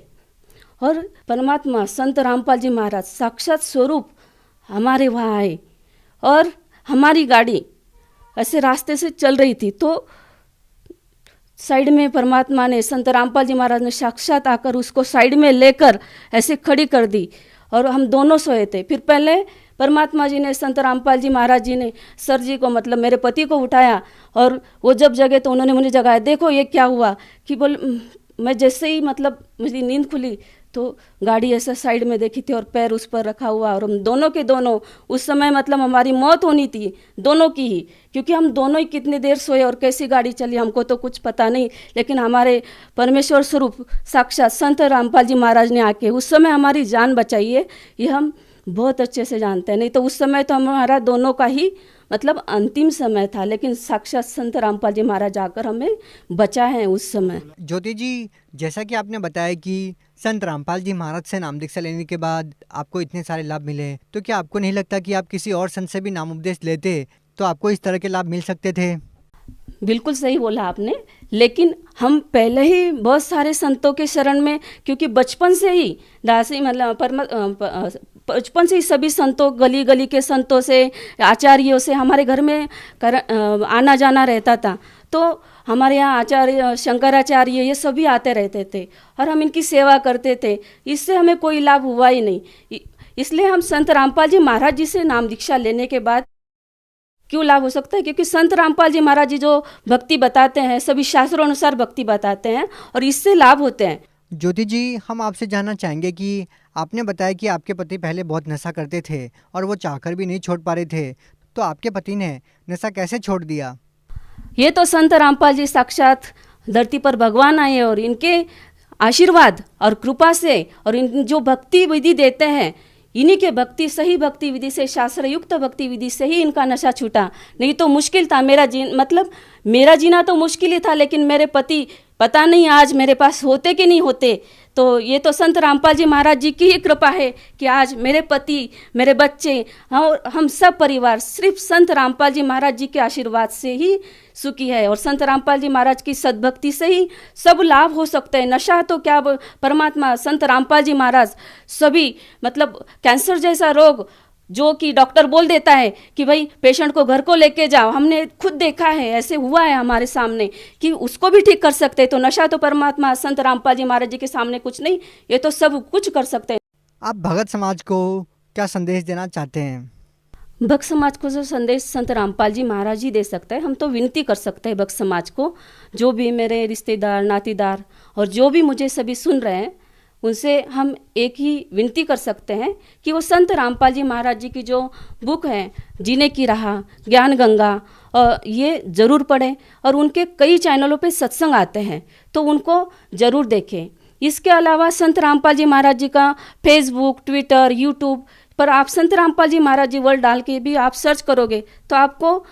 और परमात्मा संत रामपाल जी महाराज साक्षात स्वरूप हमारे वहाँ आए और हमारी गाड़ी ऐसे रास्ते से चल रही थी, तो साइड में परमात्मा ने, संत रामपाल जी महाराज ने साक्षात आकर उसको साइड में लेकर ऐसे खड़ी कर दी और हम दोनों सोए थे। फिर पहले परमात्मा जी ने, संत रामपाल जी महाराज जी ने सर जी को, मतलब मेरे पति को उठाया और वो जब जगे तो उन्होंने मुझे जगाया। देखो ये क्या हुआ कि मैं जैसे ही मतलब मुझे नींद खुली तो गाड़ी ऐसा साइड में देखी थी और पैर उस पर रखा हुआ, और हम दोनों के दोनों उस समय मतलब हमारी मौत होनी थी दोनों की ही, क्योंकि हम दोनों ही कितनी देर सोए और कैसी गाड़ी चली हमको तो कुछ पता नहीं, लेकिन हमारे परमेश्वर स्वरूप साक्षात संत रामपाल जी महाराज ने आके उस समय हमारी जान बचाई है, ये हम बहुत अच्छे से जानते हैं। नहीं तो उस समय तो हमारा दोनों का ही मतलब अंतिम समय था, लेकिन साक्षात संत रामपाल जी महाराज आकर हमें बचा है उस समय। ज्योति जी, जैसा कि आपने बताया कि संत रामपाल जी महाराज से नाम दीक्षा लेने के बाद आपको इतने सारे लाभ मिले, तो क्या आपको नहीं लगता कि आप किसी और संत से भी नाम उपदेश लेते तो आपको इस तरह के लाभ मिल सकते थे? बिल्कुल सही बोला आपने, लेकिन हम पहले ही बहुत सारे संतों के शरण में, क्योंकि बचपन से ही दासी मतलब बचपन से ही सभी संतों, गली गली के संतों से, आचार्यों से हमारे घर में आना जाना रहता था। तो हमारे यहाँ आचार्य, शंकराचार्य, ये सभी आते रहते थे और हम इनकी सेवा करते थे। इससे हमें कोई लाभ हुआ ही नहीं। इसलिए हम संत रामपाल जी महाराज जी से नाम दीक्षा लेने के बाद क्यों लाभ हो सकता है, क्योंकि संत रामपाल जी महाराज जी जो भक्ति बताते हैं सभी शास्त्रों अनुसार भक्ति बताते हैं और इससे लाभ होते हैं। ज्योति जी, हम आपसे जानना चाहेंगे कि आपने बताया कि आपके पति पहले बहुत नशा करते थे और वो चाहकर भी नहीं छोड़ पा रहे थे, तो आपके पति ने नशा कैसे छोड़ दिया? ये तो संत रामपाल जी साक्षात धरती पर भगवान आए और इनके आशीर्वाद और कृपा से और इन जो भक्ति विधि देते हैं, इन्हीं के भक्ति, सही भक्ति विधि से, शास्त्र युक्त भक्ति विधि से ही इनका नशा छूटा। नहीं तो मुश्किल था मेरा जीना तो मुश्किल ही था, लेकिन मेरे पति पता नहीं आज मेरे पास होते कि नहीं होते। तो ये तो संत रामपाल जी महाराज जी की ही कृपा है कि आज मेरे पति, मेरे बच्चे और हम सब परिवार सिर्फ संत रामपाल जी महाराज जी के आशीर्वाद से ही सुखी है और संत रामपाल जी महाराज की सद्भक्ति से ही सब लाभ हो सकते हैं। नशा तो क्या, परमात्मा संत रामपाल जी महाराज सभी मतलब कैंसर जैसा रोग जो कि डॉक्टर बोल देता है कि भाई पेशेंट को घर को लेके जाओ, हमने खुद देखा है, ऐसे हुआ है हमारे सामने कि उसको भी ठीक कर सकते हैं। तो नशा तो परमात्मा संत रामपाल जी महाराज जी के सामने कुछ नहीं, ये तो सब कुछ कर सकते हैं। आप भगत समाज को क्या संदेश देना चाहते हैं? भक्त समाज को जो संदेश संत रामपाल जी महाराज जी दे सकते हैं, हम तो विनती कर सकते हैं भक्त समाज को, जो भी मेरे रिश्तेदार, नातीदार और जो भी मुझे सभी सुन रहे हैं, उनसे हम एक ही विनती कर सकते हैं कि वो संत रामपाल जी महाराज जी की जो बुक है जीने की राह, ज्ञान गंगा, ये ज़रूर पढ़ें और उनके कई चैनलों पे सत्संग आते हैं तो उनको ज़रूर देखें। इसके अलावा संत रामपाल जी महाराज जी का फेसबुक, ट्विटर, यूट्यूब पर आप संत रामपाल जी महाराज जी वर्ड डाल के भी आप सर्च करोगे तो आपको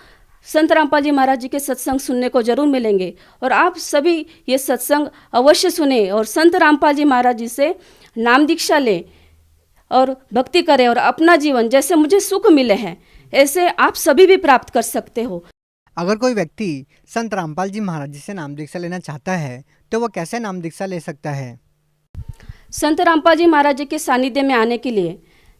संत रामपाल जी महाराज जी के सत्संग सुनने को जरूर मिलेंगे और आप सभी ये सत्संग अवश्य सुने और संत रामपाल जी महाराज जी से नाम दीक्षा लें और भक्ति करें और अपना जीवन जैसे मुझे सुख मिले हैं ऐसे आप सभी भी प्राप्त कर सकते हो। अगर कोई व्यक्ति संत रामपाल जी महाराज जी से नाम दीक्षा लेना चाहता है तो वो कैसे नाम दीक्षा ले सकता है? संत रामपाल जी महाराज जी के सानिध्य में आने के लिए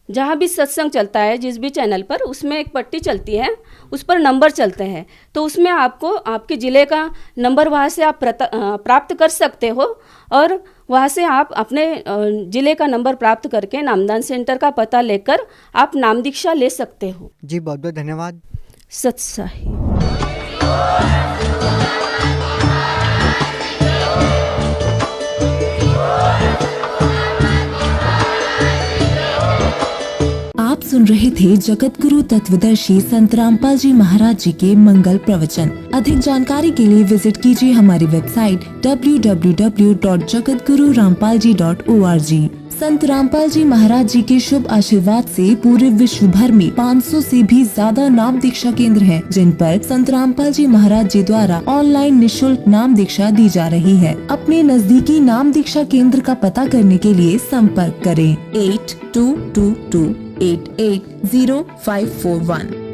जहाँ भी सत्संग चलता है, जिस भी चैनल पर, उसमें एक पट्टी चलती है, उस पर नंबर चलते हैं, तो उसमें आपको आपके ज़िले का नंबर वहाँ से आप प्राप्त कर सकते हो और वहाँ से आप अपने ज़िले का नंबर प्राप्त करके नामदान सेंटर का पता लेकर आप नाम दीक्षा ले सकते हो। जी बहुत बहुत धन्यवाद। सत साहिब। आप सुन रहे थे जगत गुरु तत्वदर्शी संत रामपाल जी महाराज जी के मंगल प्रवचन। अधिक जानकारी के लिए विजिट कीजिए हमारी वेबसाइट www.jagatgururampalji.org। संत रामपाल जी महाराज जी के शुभ आशीर्वाद से पूरे विश्व भर में 500 से भी ज्यादा नाम दीक्षा केंद्र हैं, जिन पर संत रामपाल जी महाराज जी द्वारा ऑनलाइन निशुल्क नाम दीक्षा दी जा रही है। अपने नजदीकी नाम दीक्षा केंद्र का पता करने के लिए संपर्क करें 8222880541।